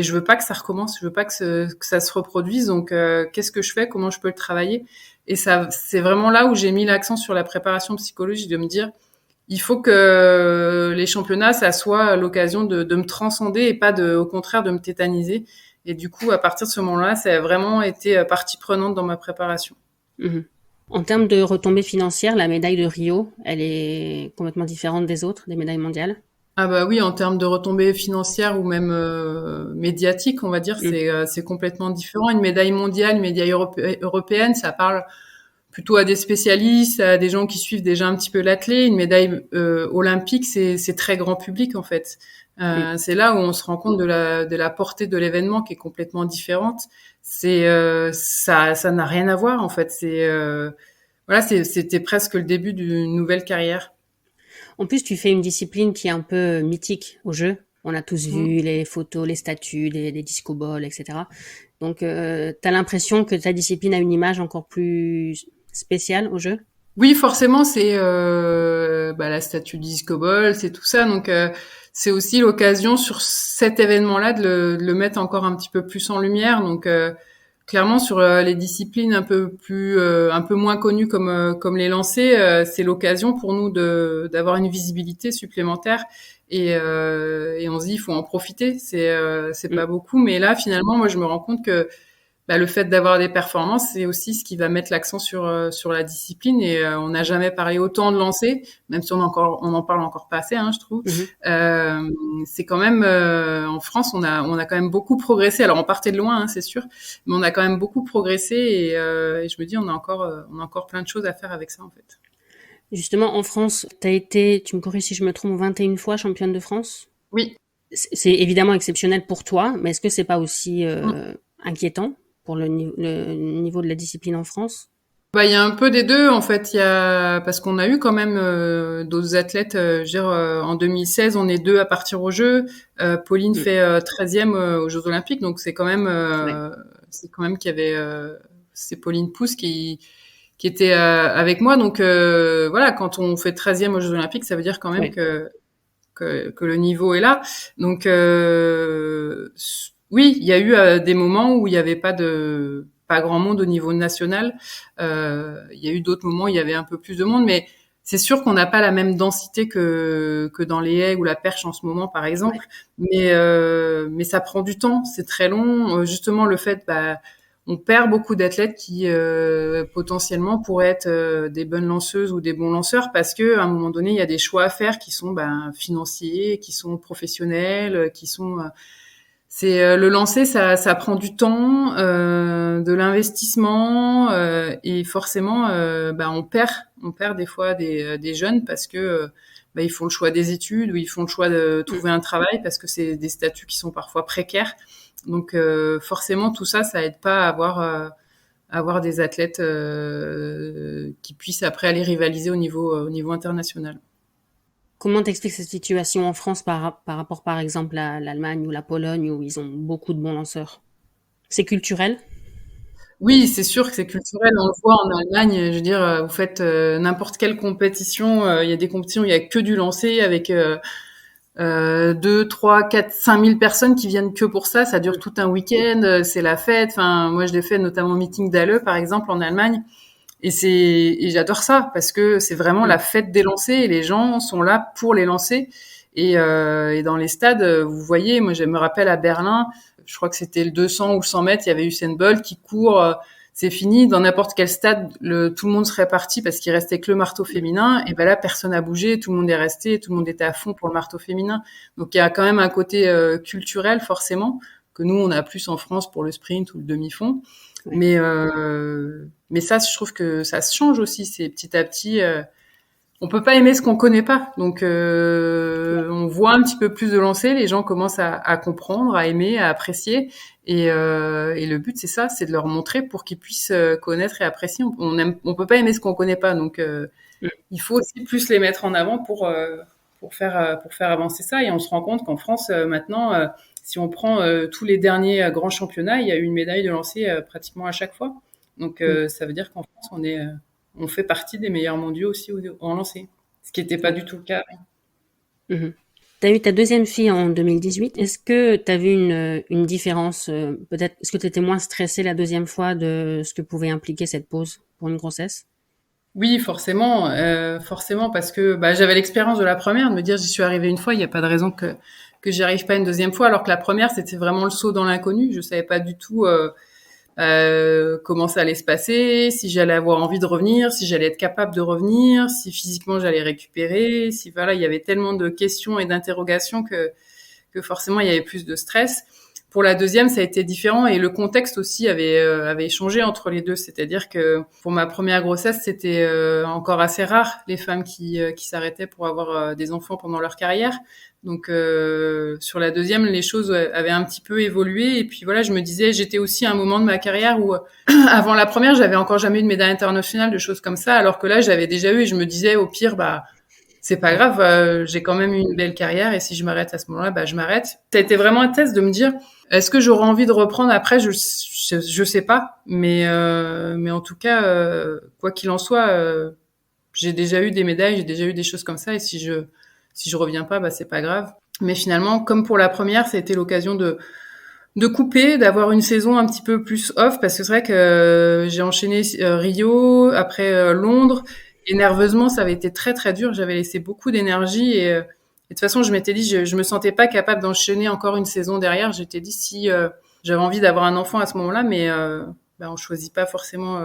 je veux pas que ça recommence, je veux pas que ça se reproduise. Donc qu'est-ce que je fais, comment je peux le travailler? Et ça, c'est vraiment là où j'ai mis l'accent sur la préparation psychologique, de me dire il faut que les championnats ça soit l'occasion de me transcender et pas au contraire de me tétaniser. Et du coup à partir de ce moment-là, ça a vraiment été partie prenante dans ma préparation. Mmh. En termes de retombées financières, la médaille de Rio, elle est complètement différente des autres, des médailles mondiales? Ah bah oui, en termes de retombées financières ou même médiatiques, on va dire, c'est complètement différent. Une médaille mondiale, une médaille européenne, ça parle plutôt à des spécialistes, à des gens qui suivent déjà un petit peu l'athlé. Une médaille olympique, c'est très grand public en fait. C'est là où on se rend compte de la portée de l'événement qui est complètement différente. Ça n'a rien à voir en fait. Voilà, c'était presque le début d'une nouvelle carrière. En plus, tu fais une discipline qui est un peu mythique au jeu. On a tous Mm. vu les photos, les statues, les disco balls, etc. Donc, t'as l'impression que ta discipline a une image encore plus spéciale au jeu? Oui, forcément, c'est la statue disco ball, c'est tout ça. Donc, c'est aussi l'occasion sur cet événement-là de le mettre encore un petit peu plus en lumière. Donc, clairement, sur les disciplines un peu moins connues comme les lancers, c'est l'occasion pour nous d'avoir une visibilité supplémentaire. Et on se dit, il faut en profiter. C'est pas beaucoup, mais là, finalement, moi, je me rends compte que le fait d'avoir des performances, c'est aussi ce qui va mettre l'accent sur la discipline. Et on n'a jamais parlé autant de lancer, même si on en parle encore pas assez, hein, je trouve. Mhm. C'est quand même en France, on a quand même beaucoup progressé. Alors on partait de loin, hein, c'est sûr, mais on a quand même beaucoup progressé. Et je me dis, on a encore plein de choses à faire avec ça en fait. Justement, en France, t'as été, tu me corriges si je me trompe, 21 fois championne de France. Oui. C'est évidemment exceptionnel pour toi, mais est-ce que c'est pas aussi Mm. inquiétant pour le niveau de la discipline en France? Il y a un peu des deux en fait. Parce qu'on a eu quand même d'autres athlètes. Je veux dire, en 2016, on est deux à partir aux Jeux. Pauline Mm. fait 13e aux Jeux Olympiques, donc Ouais. c'est quand même qu'il y avait c'est Pauline Pousse qui était avec moi. Donc voilà, quand on fait 13e aux Jeux Olympiques, ça veut dire quand même Ouais. que le niveau est là. Donc oui, il y a eu des moments où il n'y avait pas grand monde au niveau national. Il y a eu d'autres moments où il y avait un peu plus de monde, mais c'est sûr qu'on n'a pas la même densité que dans les haies ou la perche en ce moment, par exemple. Ouais. Mais ça prend du temps, c'est très long. Justement, le fait, on perd beaucoup d'athlètes qui potentiellement pourraient être des bonnes lanceuses ou des bons lanceurs parce que à un moment donné, il y a des choix à faire qui sont financiers, qui sont professionnels, qui sont le lancer, ça prend du temps, de l'investissement et forcément, on perd des fois des jeunes parce que ils font le choix des études ou ils font le choix de trouver un travail parce que c'est des statuts qui sont parfois précaires. Donc forcément, tout ça, ça aide pas à avoir des athlètes qui puissent après aller rivaliser au niveau international. Comment t'expliques cette situation en France par rapport, par exemple, à l'Allemagne ou la Pologne où ils ont beaucoup de bons lanceurs? C'est culturel? Oui, c'est sûr que c'est culturel. On le voit en Allemagne. Je veux dire, vous faites n'importe quelle compétition. Il y a des compétitions où il y a que du lancer avec 2, 3, 4, 5 000 personnes qui viennent que pour ça. Ça dure tout un week-end. C'est la fête. Enfin, moi, je l'ai fait notamment au meeting d'Halle, par exemple, en Allemagne. Et j'adore ça parce que c'est vraiment la Mm. fête des lancers et les gens sont là pour les lancer. Et dans les stades, vous voyez, moi je me rappelle à Berlin, je crois que c'était le 200 ou le 100 mètres, il y avait Usain Bolt qui court, c'est fini. Dans n'importe quel stade, tout le monde serait parti parce qu'il restait que le marteau féminin. Et ben là, personne n'a bougé, tout le monde est resté, tout le monde était à fond pour le marteau féminin. Donc il y a quand même un côté culturel forcément que nous on a plus en France pour le sprint ou le demi-fond. Ouais. Mais ça, je trouve que ça se change aussi. C'est petit à petit. on peut pas aimer ce qu'on connaît pas. Donc, on voit un petit peu plus de lancers, les gens commencent à comprendre, à aimer, à apprécier. Et le but, c'est ça, c'est de leur montrer pour qu'ils puissent connaître et apprécier. On peut pas aimer ce qu'on connaît pas. Donc, il faut aussi plus les mettre en avant pour faire avancer ça. Et on se rend compte qu'en France, maintenant, si on prend tous les derniers grands championnats, il y a eu une médaille de lancer pratiquement à chaque fois. Donc, ça veut dire qu'en France, on fait partie des meilleurs mondiaux aussi en lancer, ce qui n'était pas du tout le cas. Mhm. Tu as eu ta deuxième fille en 2018. Est-ce que tu as vu une différence peut-être, est-ce que tu étais moins stressée la deuxième fois de ce que pouvait impliquer cette pause pour une grossesse? Oui, forcément, parce que j'avais l'expérience de la première, de me dire j'y suis arrivée une fois, il n'y a pas de raison que j'y arrive pas une deuxième fois, alors que la première c'était vraiment le saut dans l'inconnu. Je savais pas du tout comment ça allait se passer, si j'allais avoir envie de revenir, si j'allais être capable de revenir, si physiquement j'allais récupérer, si voilà, il y avait tellement de questions et d'interrogations que forcément il y avait plus de stress. Pour la deuxième, ça a été différent et le contexte aussi avait changé entre les deux. C'est-à-dire que pour ma première grossesse, c'était encore assez rare les femmes qui s'arrêtaient pour avoir des enfants pendant leur carrière. Donc sur la deuxième, les choses avaient un petit peu évolué et puis voilà, je me disais, j'étais aussi à un moment de ma carrière où avant la première, j'avais encore jamais eu de médaille internationale, de choses comme ça, alors que là, j'avais déjà eu et je me disais au pire, c'est pas grave, j'ai quand même eu une belle carrière et si je m'arrête à ce moment-là, je m'arrête. Ça a été vraiment un test de me dire, est-ce que j'aurai envie de reprendre après? Je sais pas, mais en tout cas, quoi qu'il en soit, j'ai déjà eu des médailles, j'ai déjà eu des choses comme ça et si je reviens pas, c'est pas grave. Mais finalement, comme pour la première, ça a été l'occasion de couper, d'avoir une saison un petit peu plus off parce que c'est vrai que j'ai enchaîné Rio, après Londres. Et nerveusement, ça avait été très très dur. J'avais laissé beaucoup d'énergie et de toute façon, je m'étais dit, je me sentais pas capable d'enchaîner encore une saison derrière. J'étais dit si j'avais envie d'avoir un enfant à ce moment-là, mais on choisit pas forcément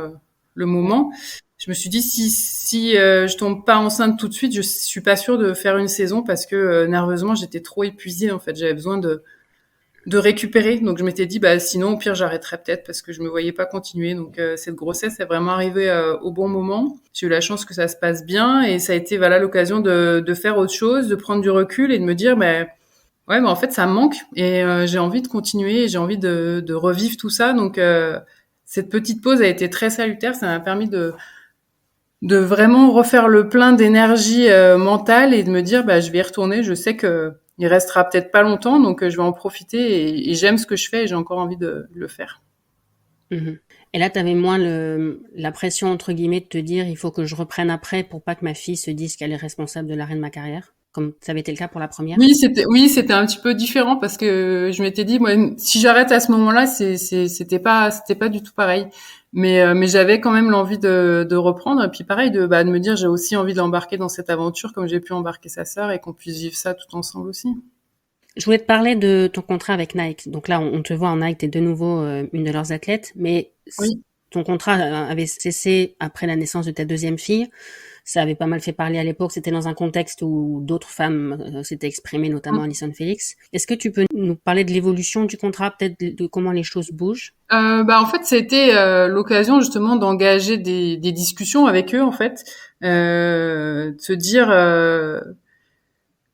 le moment. Je me suis dit si je tombe pas enceinte tout de suite, je suis pas sûre de faire une saison parce que nerveusement, j'étais trop épuisée. En fait, j'avais besoin de récupérer. Donc je m'étais dit sinon au pire j'arrêterais peut-être parce que je me voyais pas continuer. Donc cette grossesse est vraiment arrivée au bon moment. J'ai eu la chance que ça se passe bien et ça a été l'occasion de faire autre chose, de prendre du recul et de me dire ouais mais en fait ça me manque et j'ai envie de continuer, j'ai envie de revivre tout ça. Donc cette petite pause a été très salutaire, ça m'a permis de vraiment refaire le plein d'énergie mentale et de me dire je vais y retourner, je sais que il restera peut-être pas longtemps, donc je vais en profiter et j'aime ce que je fais et j'ai encore envie de le faire. Mhm. Et là, tu avais moins la pression, entre guillemets, de te dire, il faut que je reprenne après pour pas que ma fille se dise qu'elle est responsable de l'arrêt de ma carrière, comme ça avait été le cas pour la première? Oui, c'était un petit peu différent parce que je m'étais dit, moi, si j'arrête à ce moment-là, c'était pas du tout pareil. Mais j'avais quand même l'envie de reprendre et puis pareil de me dire, j'ai aussi envie de l'embarquer dans cette aventure comme j'ai pu embarquer sa sœur et qu'on puisse vivre ça tout ensemble aussi. Je voulais te parler de ton contrat avec Nike. Donc là, on te voit en Nike, t'es de nouveau une de leurs athlètes, mais Oui. ton contrat avait cessé après la naissance de ta deuxième fille. Ça avait pas mal fait parler à l'époque. C'était dans un contexte où d'autres femmes s'étaient exprimées, notamment Allyson Felix. Est-ce que tu peux nous parler de l'évolution du contrat, peut-être de comment les choses bougent? En fait, c'était l'occasion justement d'engager des discussions avec eux, en fait, de se dire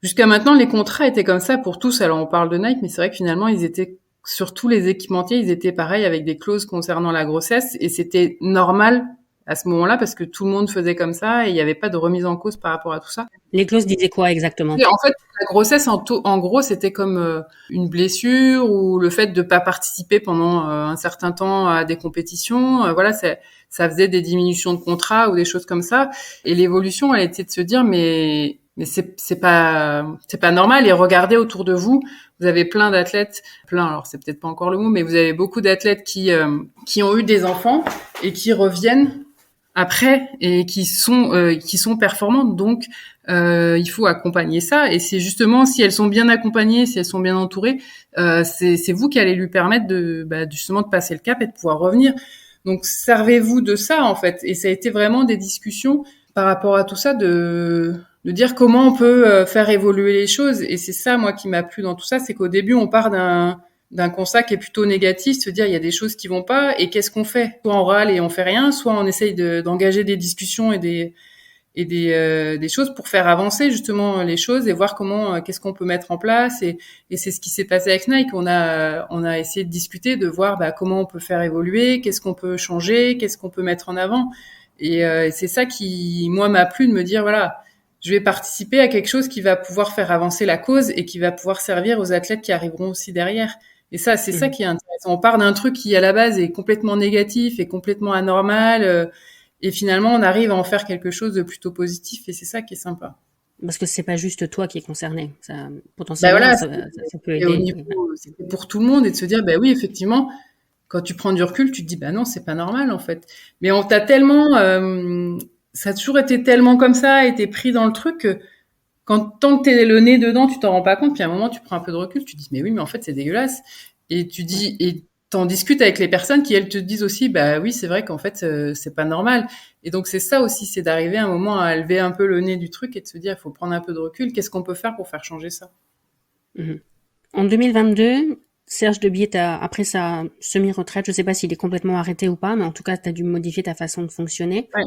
jusqu'à maintenant les contrats étaient comme ça pour tous. Alors on parle de Nike, mais c'est vrai que finalement ils étaient sur tous les équipementiers, ils étaient pareils avec des clauses concernant la grossesse et c'était normal à ce moment-là parce que tout le monde faisait comme ça et il n'y avait pas de remise en cause par rapport à tout ça. Les clauses disaient quoi exactement? Et en fait, la grossesse, en gros, c'était comme une blessure ou le fait de pas participer pendant un certain temps à des compétitions. Voilà, ça faisait des diminutions de contrat ou des choses comme ça. Et l'évolution, elle était de se dire, mais c'est pas normal. Et regardez autour de vous, vous avez plein d'athlètes, alors c'est peut-être pas encore le mot, mais vous avez beaucoup d'athlètes qui ont eu des enfants et qui reviennent après et qui sont performantes. Donc il faut accompagner ça et c'est justement si elles sont bien accompagnées, si elles sont bien entourées, c'est vous qui allez lui permettre justement de passer le cap et de pouvoir revenir. Donc servez-vous de ça en fait. Et ça a été vraiment des discussions par rapport à tout ça de dire comment on peut faire évoluer les choses. Et c'est ça moi qui m'a plu dans tout ça, c'est qu'au début on part d'un constat qui est plutôt négatif, se dire il y a des choses qui vont pas et qu'est-ce qu'on fait? Soit on râle et on fait rien, soit on essaye d'engager des discussions et et des choses pour faire avancer justement les choses et voir comment qu'est-ce qu'on peut mettre en place et c'est ce qui s'est passé avec Nike. On a essayé de discuter, de voir comment on peut faire évoluer, qu'est-ce qu'on peut changer, qu'est-ce qu'on peut mettre en avant et c'est ça qui moi m'a plu de me dire voilà, je vais participer à quelque chose qui va pouvoir faire avancer la cause et qui va pouvoir servir aux athlètes qui arriveront aussi derrière. Et ça, c'est ça qui est intéressant. On part d'un truc qui, à la base, est complètement négatif et complètement anormal, et finalement, on arrive à en faire quelque chose de plutôt positif, et c'est ça qui est sympa. Parce que c'est pas juste toi qui est concerné. Ça, Ben potentiellement, voilà, ça peut et au aider. niveau, c'était pour tout le monde, et de se dire, ben oui, effectivement, quand tu prends du recul, tu te dis, ben non, c'est pas normal, en fait. Mais on t'a tellement, ça a toujours été tellement comme ça, été pris dans le truc que tant que t'es le nez dedans, tu t'en rends pas compte, puis à un moment, tu prends un peu de recul, tu te dis, mais oui, mais en fait, c'est dégueulasse. Et tu dis, et t'en discutes avec les personnes qui, elles, te disent aussi, bah oui, c'est vrai qu'en fait, c'est pas normal. Et donc, c'est ça aussi, c'est d'arriver à un moment à lever un peu le nez du truc et de se dire, il faut prendre un peu de recul, qu'est-ce qu'on peut faire pour faire changer ça? Mhm. En 2022, Serge Debier, après sa semi-retraite, je sais pas s'il est complètement arrêté ou pas, mais en tout cas, tu as dû modifier ta façon de fonctionner. Ouais.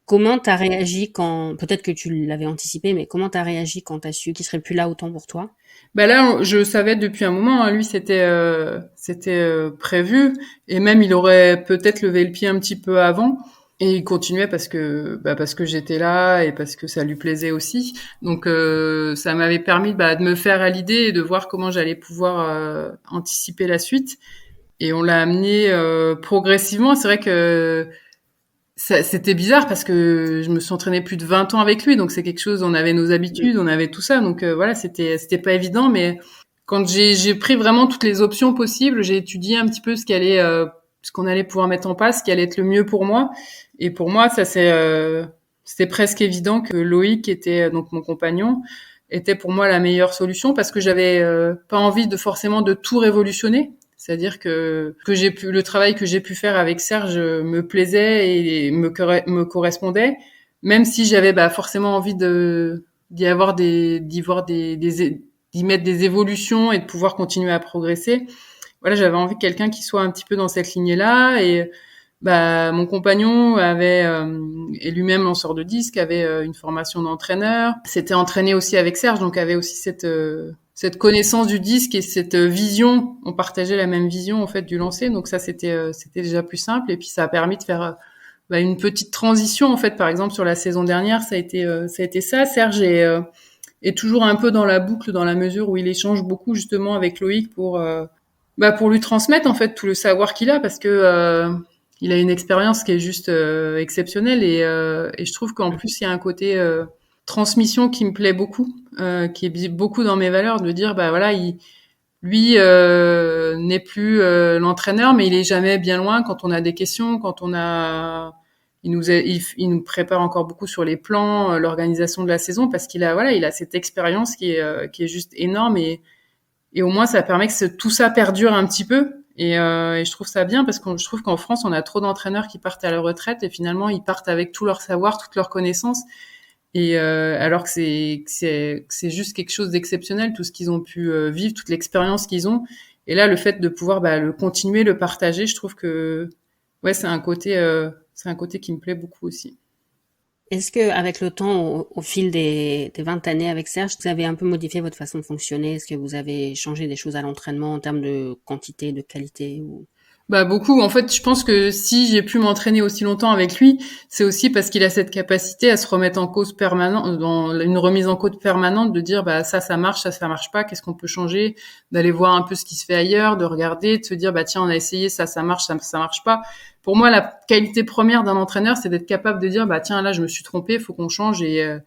Comment t'as réagi quand, peut-être que tu l'avais anticipé, mais comment t'as réagi quand t'as su qu'il serait plus là autant pour toi? Bah là, je savais depuis un moment, hein, lui, c'était prévu, et même il aurait peut-être levé le pied un petit peu avant, et il continuait parce que j'étais là et parce que ça lui plaisait aussi. Donc ça m'avait permis de me faire à l'idée et de voir comment j'allais pouvoir anticiper la suite. Et on l'a amené progressivement. C'est vrai que c'était bizarre parce que je me suis entraînée plus de 20 ans avec lui, donc c'est quelque chose, on avait nos habitudes, on avait tout ça, donc voilà, c'était pas évident, mais quand j'ai pris vraiment toutes les options possibles, j'ai étudié un petit peu ce qu'on allait pouvoir mettre en place, ce qui allait être le mieux pour moi, et pour moi, c'était presque évident que Loïc, qui était donc mon compagnon, était pour moi la meilleure solution parce que j'avais pas envie de forcément de tout révolutionner. C'est-à-dire que le travail que j'ai pu faire avec Serge me plaisait et me correspondait, même si j'avais forcément envie d'y mettre des évolutions et de pouvoir continuer à progresser. Voilà, j'avais envie de quelqu'un qui soit un petit peu dans cette lignée-là et mon compagnon est lui-même lanceur de disques, avait une formation d'entraîneur, s'était entraîné aussi avec Serge, donc avait aussi cette connaissance du disque et cette vision. On partageait la même vision en fait du lancer, donc ça c'était déjà plus simple. Et puis ça a permis de faire une petite transition en fait. Par exemple sur la saison dernière, ça a été ça. Serge est toujours un peu dans la boucle dans la mesure où il échange beaucoup justement avec Loïc pour lui transmettre en fait tout le savoir qu'il a parce que il a une expérience qui est juste exceptionnelle et je trouve qu'en plus il y a un côté transmission qui me plaît beaucoup, qui est beaucoup dans mes valeurs de dire voilà lui n'est plus l'entraîneur mais il est jamais bien loin quand on a des questions, quand on a il nous prépare encore beaucoup sur les plans, l'organisation de la saison parce qu'il a cette expérience qui est juste énorme et au moins ça permet que tout ça perdure un petit peu. Et je trouve ça bien parce que je trouve qu'en France, on a trop d'entraîneurs qui partent à la retraite et finalement, ils partent avec tout leur savoir, toute leur connaissance. Et alors que c'est juste quelque chose d'exceptionnel, tout ce qu'ils ont pu vivre, toute l'expérience qu'ils ont. Et là, le fait de pouvoir le continuer, le partager, je trouve que ouais, c'est un côté qui me plaît beaucoup aussi. Est-ce que, avec le temps, au fil des 20 années avec Serge, vous avez un peu modifié votre façon de fonctionner? Est-ce que vous avez changé des choses à l'entraînement en termes de quantité, de qualité ou... Beaucoup. En fait, je pense que si j'ai pu m'entraîner aussi longtemps avec lui, c'est aussi parce qu'il a cette capacité à se remettre en cause permanente, dans une remise en cause permanente, de dire ça marche, ça marche pas, qu'est-ce qu'on peut changer, d'aller voir un peu ce qui se fait ailleurs, de regarder, de se dire tiens on a essayé ça marche, ça marche pas. Pour moi, la qualité première d'un entraîneur, c'est d'être capable de dire tiens là je me suis trompé, faut qu'on change et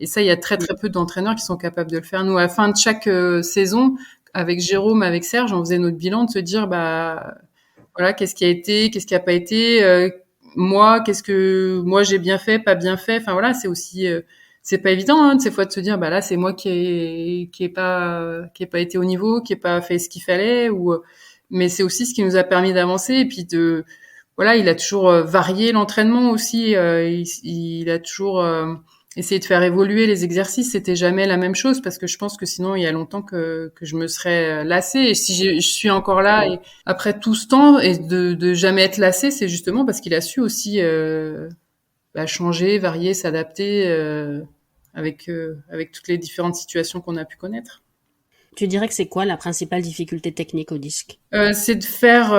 ça il y a très très peu d'entraîneurs qui sont capables de le faire. Nous à la fin de chaque saison, avec Jérôme, avec Serge, on faisait notre bilan de se dire voilà, qu'est-ce qui a été, qu'est-ce qui a pas été, qu'est-ce que moi j'ai bien fait, pas bien fait. Enfin voilà, c'est aussi c'est pas évident de ces fois de se dire là c'est moi qui ai pas été au niveau, qui ai pas fait ce qu'il fallait mais c'est aussi ce qui nous a permis d'avancer et puis voilà, il a toujours varié l'entraînement aussi, il a toujours essayer de faire évoluer les exercices, c'était jamais la même chose parce que je pense que sinon il y a longtemps que je me serais lassée et si je suis encore là et après tout ce temps et de jamais être lassée, c'est justement parce qu'il a su aussi changer, varier, s'adapter avec toutes les différentes situations qu'on a pu connaître. Tu dirais que c'est quoi la principale difficulté technique au disque? C'est de faire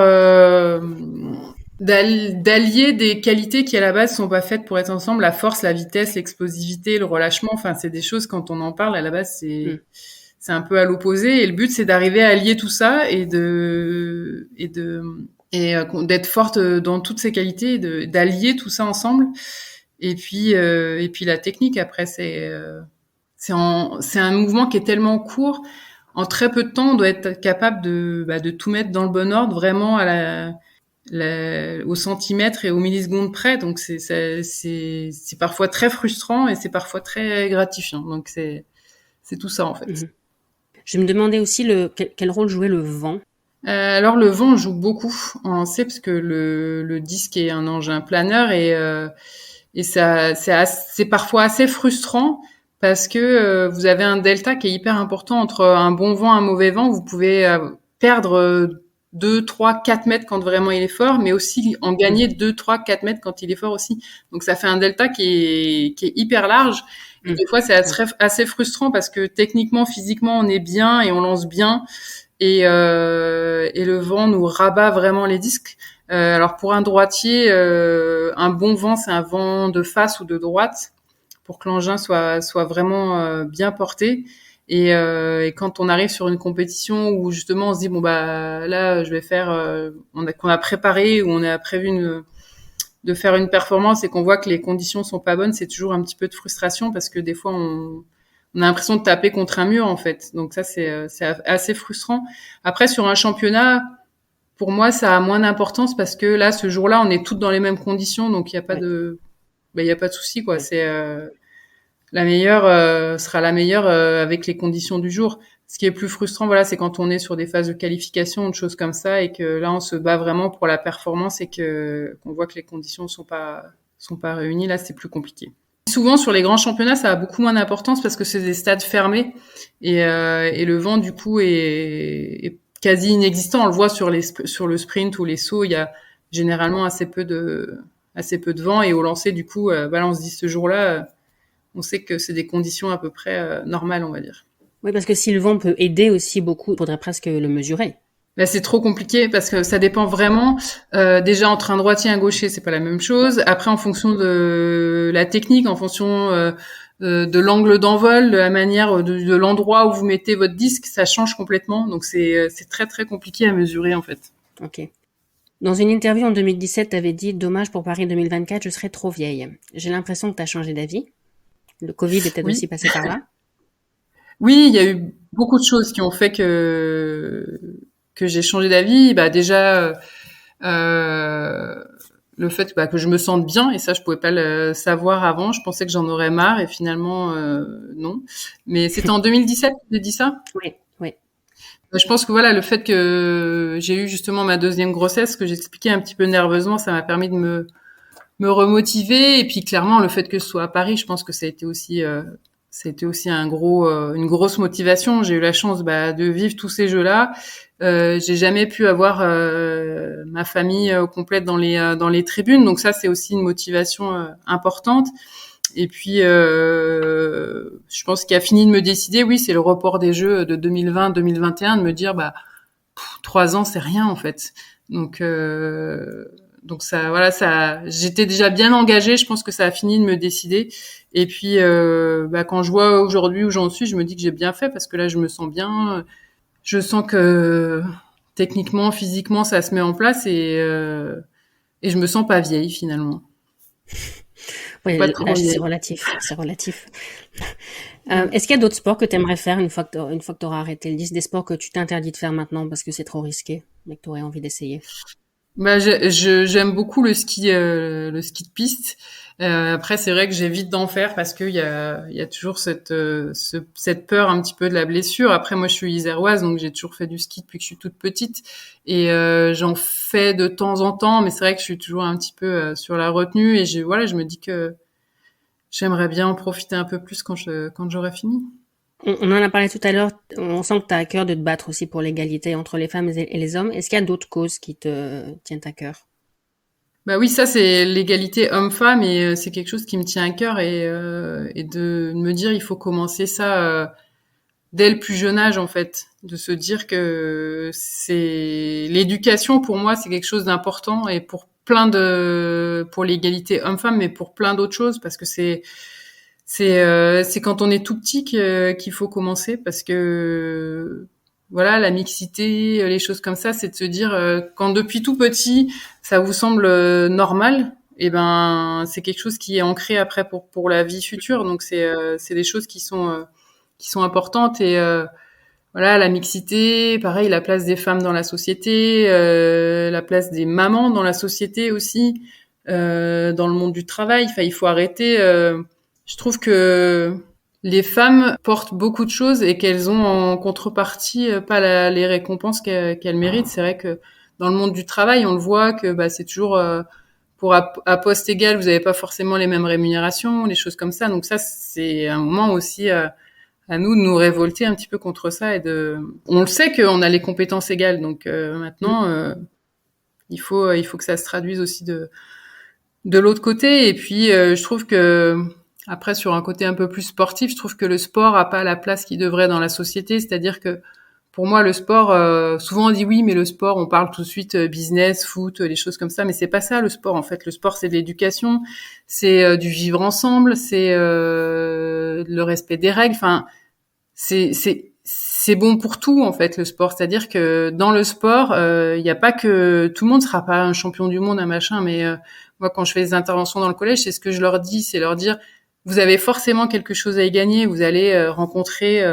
d'allier des qualités qui à la base sont pas faites pour être ensemble, la force, la vitesse, l'explosivité, le relâchement. Enfin, c'est des choses quand on en parle à la base, c'est un peu à l'opposé. Et le but, c'est d'arriver à allier tout ça et d'être forte dans toutes ces qualités, d'allier tout ça ensemble. Et puis la technique après, c'est un mouvement qui est tellement court. En très peu de temps, on doit être capable de tout mettre dans le bon ordre, vraiment au centimètre et au milliseconde près. Donc c'est parfois très frustrant et c'est parfois très gratifiant. Donc c'est tout ça en fait. Mmh. Je me demandais aussi quel rôle jouait le vent. Alors le vent joue beaucoup en lancer parce que le disque est un engin planeur et ça c'est parfois assez frustrant parce que vous avez un delta qui est hyper important entre un bon vent et un mauvais vent. Vous pouvez perdre 2, 3, 4 mètres quand vraiment il est fort, mais aussi en gagner 2, 3, 4 mètres quand il est fort aussi. Donc ça fait un delta qui est hyper large. Et des fois c'est assez frustrant parce que techniquement, physiquement, on est bien et on lance bien. Et le vent nous rabat vraiment les disques. Alors pour un droitier, un bon vent, c'est un vent de face ou de droite pour que l'engin soit vraiment bien porté. Et quand on arrive sur une compétition où justement on se dit bon bah là je vais faire, qu'on a préparé ou on a prévu de faire une performance et qu'on voit que les conditions sont pas bonnes, c'est toujours un petit peu de frustration parce que des fois on a l'impression de taper contre un mur en fait. Donc ça c'est assez frustrant. Après sur un championnat, pour moi ça a moins d'importance parce que là ce jour-là on est toutes dans les mêmes conditions donc il y a pas de il y a pas de souci quoi. C'est la meilleure sera la meilleure avec les conditions du jour. Ce qui est plus frustrant voilà, c'est quand on est sur des phases de qualification ou de choses comme ça et que là on se bat vraiment pour la performance et qu'on voit que les conditions sont pas réunies, là c'est plus compliqué. Souvent sur les grands championnats, ça a beaucoup moins d'importance parce que c'est des stades fermés et le vent du coup est quasi inexistant. On le voit sur le sprint ou les sauts, il y a généralement assez peu de vent et au lancer du coup, on se dit ce jour-là, on sait que c'est des conditions à peu près normales, on va dire. Oui, parce que si le vent peut aider aussi beaucoup, il faudrait presque le mesurer. Là, c'est trop compliqué parce que ça dépend vraiment. Déjà entre un droitier et un gaucher, c'est pas la même chose. Après, en fonction de la technique, en fonction de l'angle d'envol, de la manière, de l'endroit où vous mettez votre disque, ça change complètement. Donc c'est très très compliqué à mesurer en fait. Ok. Dans une interview en 2017, tu avais dit « Dommage pour Paris 2024, je serai trop vieille ». J'ai l'impression que tu as changé d'avis. Le Covid est peut-être aussi passé par là. Oui, il y a eu beaucoup de choses qui ont fait que j'ai changé d'avis. Bah déjà le fait que je me sente bien et ça je pouvais pas le savoir avant. Je pensais que j'en aurais marre et finalement non. Mais c'était en 2017 que j'ai dit ça. Oui, oui. Je pense que voilà le fait que j'ai eu justement ma deuxième grossesse que j'expliquais un petit peu nerveusement, ça m'a permis de me remotiver et puis clairement le fait que ce soit à Paris, je pense que ça a été aussi une grosse motivation. J'ai eu la chance de vivre tous ces jeux-là. J'ai jamais pu avoir ma famille complète dans les tribunes, donc ça c'est aussi une motivation importante. Et puis je pense qu'il a fini de me décider, oui, c'est le report des Jeux de 2020-2021, de me dire 3 ans c'est rien en fait. Donc ça voilà, j'étais déjà bien engagée, je pense que ça a fini de me décider. Et puis quand je vois aujourd'hui où j'en suis, je me dis que j'ai bien fait parce que là je me sens bien, je sens que techniquement, physiquement ça se met en place et je me sens pas vieille finalement. Oui, l'âge c'est relatif, c'est relatif. Est-ce qu'il y a d'autres sports que tu aimerais faire une fois que tu auras arrêté le disque, des sports que tu t'interdis de faire maintenant parce que c'est trop risqué, mais que tu aurais envie d'essayer? J'aime beaucoup le ski de piste. Après c'est vrai que j'évite d'en faire parce que il y a toujours cette peur un petit peu de la blessure. Après moi je suis iséroise donc j'ai toujours fait du ski depuis que je suis toute petite et j'en fais de temps en temps mais c'est vrai que je suis toujours un petit peu sur la retenue et je me dis que j'aimerais bien en profiter un peu plus quand j'aurai fini. On en a parlé tout à l'heure, on sent que tu as à cœur de te battre aussi pour l'égalité entre les femmes et les hommes. Est-ce qu'il y a d'autres causes qui te tiennent à cœur? Bah oui, ça c'est l'égalité homme-femme et c'est quelque chose qui me tient à cœur et de me dire il faut commencer ça dès le plus jeune âge en fait, de se dire que c'est l'éducation pour moi c'est quelque chose d'important et pour l'égalité homme-femme mais pour plein d'autres choses parce que c'est quand on est tout petit qu'il faut commencer parce que voilà, la mixité, les choses comme ça, c'est de se dire quand depuis tout petit, ça vous semble normal, et ben c'est quelque chose qui est ancré après pour la vie future. Donc c'est des choses qui sont importantes et voilà, la mixité, pareil, la place des femmes dans la société, la place des mamans dans la société aussi, dans le monde du travail. Enfin, il faut arrêter. Je trouve que les femmes portent beaucoup de choses et qu'elles ont en contrepartie pas les récompenses qu'elles méritent. C'est vrai que dans le monde du travail, on le voit que bah, c'est toujours pour à poste égal, vous n'avez pas forcément les mêmes rémunérations, les choses comme ça. Donc ça, c'est un moment aussi à nous de nous révolter un petit peu contre ça et de. On le sait qu'on a les compétences égales, donc maintenant il faut que ça se traduise aussi de l'autre côté. Et puis je trouve que après, sur un côté un peu plus sportif, je trouve que le sport a pas la place qu'il devrait dans la société. C'est-à-dire que pour moi, le sport, souvent on dit oui, mais le sport, on parle tout de suite business, foot, les choses comme ça, mais c'est pas ça le sport en fait. Le sport, c'est de l'éducation, c'est du vivre ensemble, c'est le respect des règles. Enfin, c'est bon pour tout en fait le sport. C'est-à-dire que dans le sport, il n'y a pas que tout le monde sera pas un champion du monde, un machin, mais moi, quand je fais des interventions dans le collège, c'est ce que je leur dis, c'est leur dire vous avez forcément quelque chose à y gagner. Vous allez rencontrer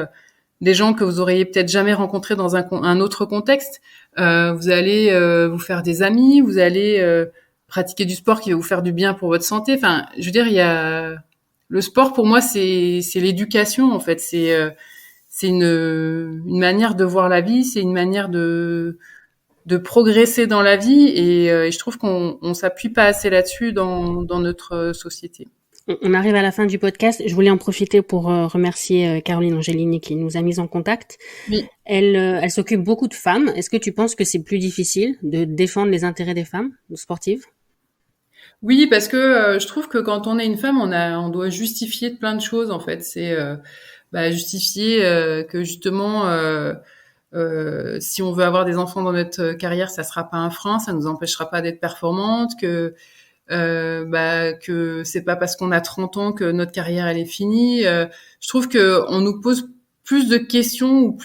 des gens que vous auriez peut-être jamais rencontrés dans un autre contexte. Vous allez vous faire des amis. Vous allez pratiquer du sport qui va vous faire du bien pour votre santé. Enfin, je veux dire, il y a le sport pour moi, c'est l'éducation en fait. C'est une manière de voir la vie. C'est une manière de progresser dans la vie et je trouve qu'on s'appuie pas assez là-dessus dans notre société. On arrive à la fin du podcast. Je voulais en profiter pour remercier Caroline Angelini qui nous a mis en contact. Oui. Elle s'occupe beaucoup de femmes. Est-ce que tu penses que c'est plus difficile de défendre les intérêts des femmes sportives? Oui, parce que je trouve que quand on est une femme, on doit justifier de plein de choses en fait. C'est justifier que justement si on veut avoir des enfants dans notre carrière, ça sera pas un frein, ça nous empêchera pas d'être performante, que c'est pas parce qu'on a 30 ans que notre carrière elle est finie. Je trouve que on nous pose plus de questions ou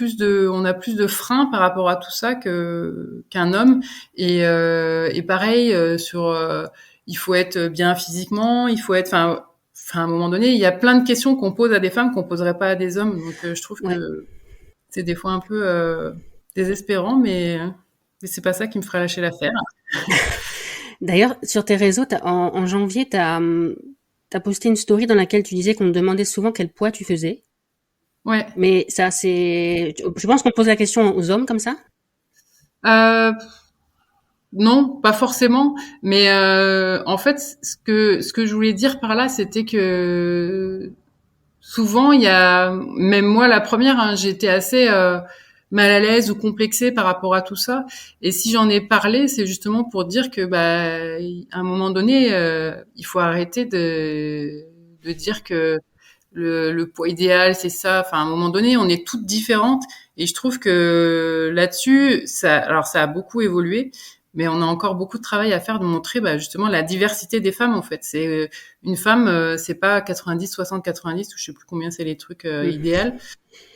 on a plus de freins par rapport à tout ça qu'un homme. Et pareil il faut être bien physiquement, il faut être, enfin à un moment donné, il y a plein de questions qu'on pose à des femmes qu'on poserait pas à des hommes. Donc je trouve Ouais. que c'est des fois un peu désespérant, mais c'est pas ça qui me ferait lâcher l'affaire. D'ailleurs, sur tes réseaux, en janvier, t'as posté une story dans laquelle tu disais qu'on te demandait souvent quel poids tu faisais. Ouais. Mais ça, je pense qu'on pose la question aux hommes comme ça. Euh, non, pas forcément. Mais en fait, ce que je voulais dire par là, c'était que souvent, il y a, même moi la première, hein, j'étais assez mal à l'aise ou complexée par rapport à tout ça. Et si j'en ai parlé, c'est justement pour dire que, à un moment donné, il faut arrêter de dire que le poids idéal, c'est ça. Enfin, à un moment donné, on est toutes différentes. Et je trouve que là-dessus, alors ça a beaucoup évolué, mais on a encore beaucoup de travail à faire de montrer justement la diversité des femmes en fait. C'est une femme, c'est pas 90, 60, 90 ou je sais plus combien c'est les trucs idéal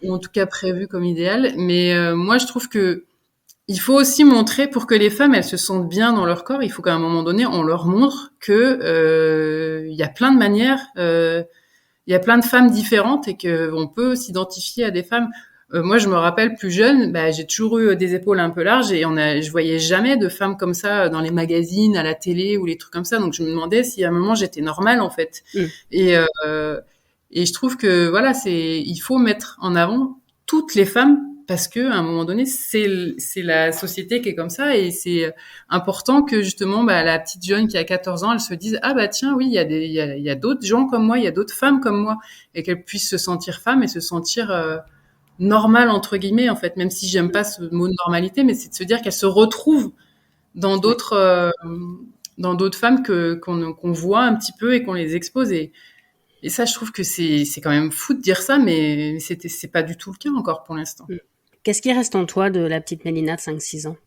ou en tout cas prévus comme idéal. Mais moi je trouve que il faut aussi montrer pour que les femmes elles se sentent bien dans leur corps. Il faut qu'à un moment donné on leur montre que il y a plein de manières, il y a plein de femmes différentes et que on peut s'identifier à des femmes. Moi, je me rappelle plus jeune, j'ai toujours eu des épaules un peu larges et je voyais jamais de femmes comme ça dans les magazines, à la télé ou les trucs comme ça. Donc, je me demandais si à un moment j'étais normale en fait. Mm. Et je trouve que voilà, il faut mettre en avant toutes les femmes parce que à un moment donné, c'est la société qui est comme ça et c'est important que justement la petite jeune qui a 14 ans, elle se dise ah tiens oui, il y a d'autres gens comme moi, il y a d'autres femmes comme moi et qu'elle puisse se sentir femme et se sentir normale entre guillemets en fait, même si j'aime pas ce mot de normalité, mais c'est de se dire qu'elle se retrouve dans dans d'autres femmes qu'on voit un petit peu et qu'on les expose. Et ça, je trouve que c'est quand même fou de dire ça, mais c'est pas du tout le cas encore pour l'instant. Qu'est-ce qui reste en toi de la petite Mélina de 5-6 ans?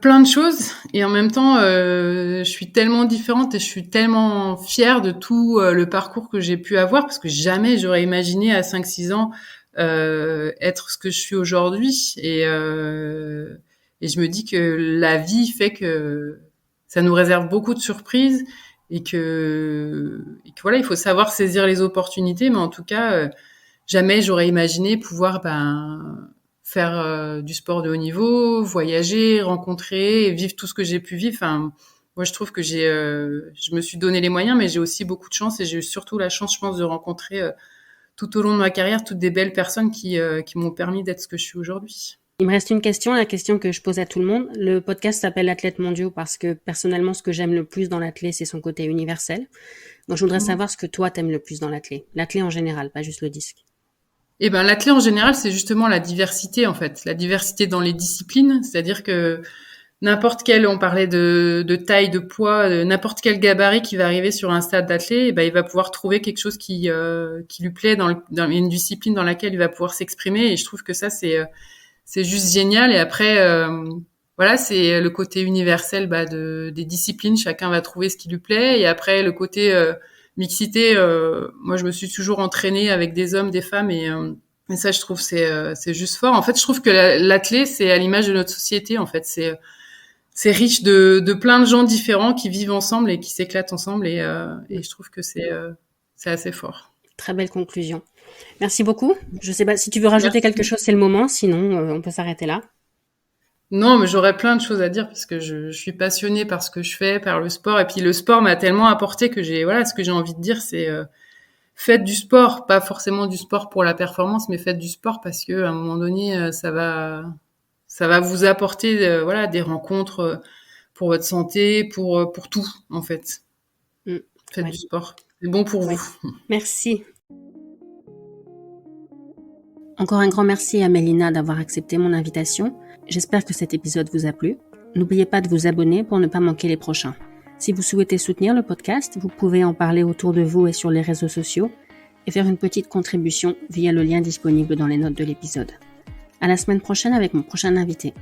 Plein de choses, et en même temps, je suis tellement différente et je suis tellement fière de tout le parcours que j'ai pu avoir, parce que jamais j'aurais imaginé à 5-6 ans être ce que je suis aujourd'hui. Et je me dis que la vie fait que ça nous réserve beaucoup de surprises, et que voilà, il faut savoir saisir les opportunités. Mais en tout cas, jamais j'aurais imaginé pouvoir faire du sport de haut niveau, voyager, rencontrer, vivre tout ce que j'ai pu vivre. Enfin, moi, je trouve que je me suis donné les moyens, mais j'ai aussi beaucoup de chance, et j'ai eu surtout la chance, je pense, de rencontrer tout au long de ma carrière toutes des belles personnes qui m'ont permis d'être ce que je suis aujourd'hui. Il me reste une question, la question que je pose à tout le monde. Le podcast s'appelle Athlètes mondiaux parce que personnellement, ce que j'aime le plus dans l'athlé, c'est son côté universel. Donc, je voudrais savoir ce que toi t'aimes le plus dans l'athlé en général, pas juste le disque. Eh ben, l'athlé en général, c'est justement la diversité, en fait. La diversité dans les disciplines. C'est-à-dire que on parlait de taille, de poids, n'importe quel gabarit qui va arriver sur un stade d'athlé, eh ben, il va pouvoir trouver quelque chose qui lui plaît dans une discipline dans laquelle il va pouvoir s'exprimer. Et je trouve que ça, c'est juste génial. Et après, voilà, c'est le côté universel des disciplines. Chacun va trouver ce qui lui plaît. Et après, le côté mixité, moi je me suis toujours entraînée avec des hommes, des femmes, et ça, je trouve, c'est juste fort. En fait, je trouve que l'athlé, c'est à l'image de notre société. En fait, c'est riche de plein de gens différents qui vivent ensemble et qui s'éclatent ensemble, et je trouve que c'est assez fort. Très belle conclusion. Merci beaucoup. Je sais pas si tu veux rajouter quelque chose, c'est le moment. Sinon, on peut s'arrêter là. Non, mais j'aurais plein de choses à dire, parce que je suis passionnée par ce que je fais, par le sport. Et puis le sport m'a tellement apporté que ce que j'ai envie de dire, c'est faites du sport, pas forcément du sport pour la performance, mais faites du sport parce que à un moment donné, ça va vous apporter des rencontres pour votre santé, pour tout en fait. Faites du sport, c'est bon pour vous. Merci. Encore un grand merci à Mélina d'avoir accepté mon invitation. J'espère que cet épisode vous a plu. N'oubliez pas de vous abonner pour ne pas manquer les prochains. Si vous souhaitez soutenir le podcast, vous pouvez en parler autour de vous et sur les réseaux sociaux et faire une petite contribution via le lien disponible dans les notes de l'épisode. À la semaine prochaine avec mon prochain invité.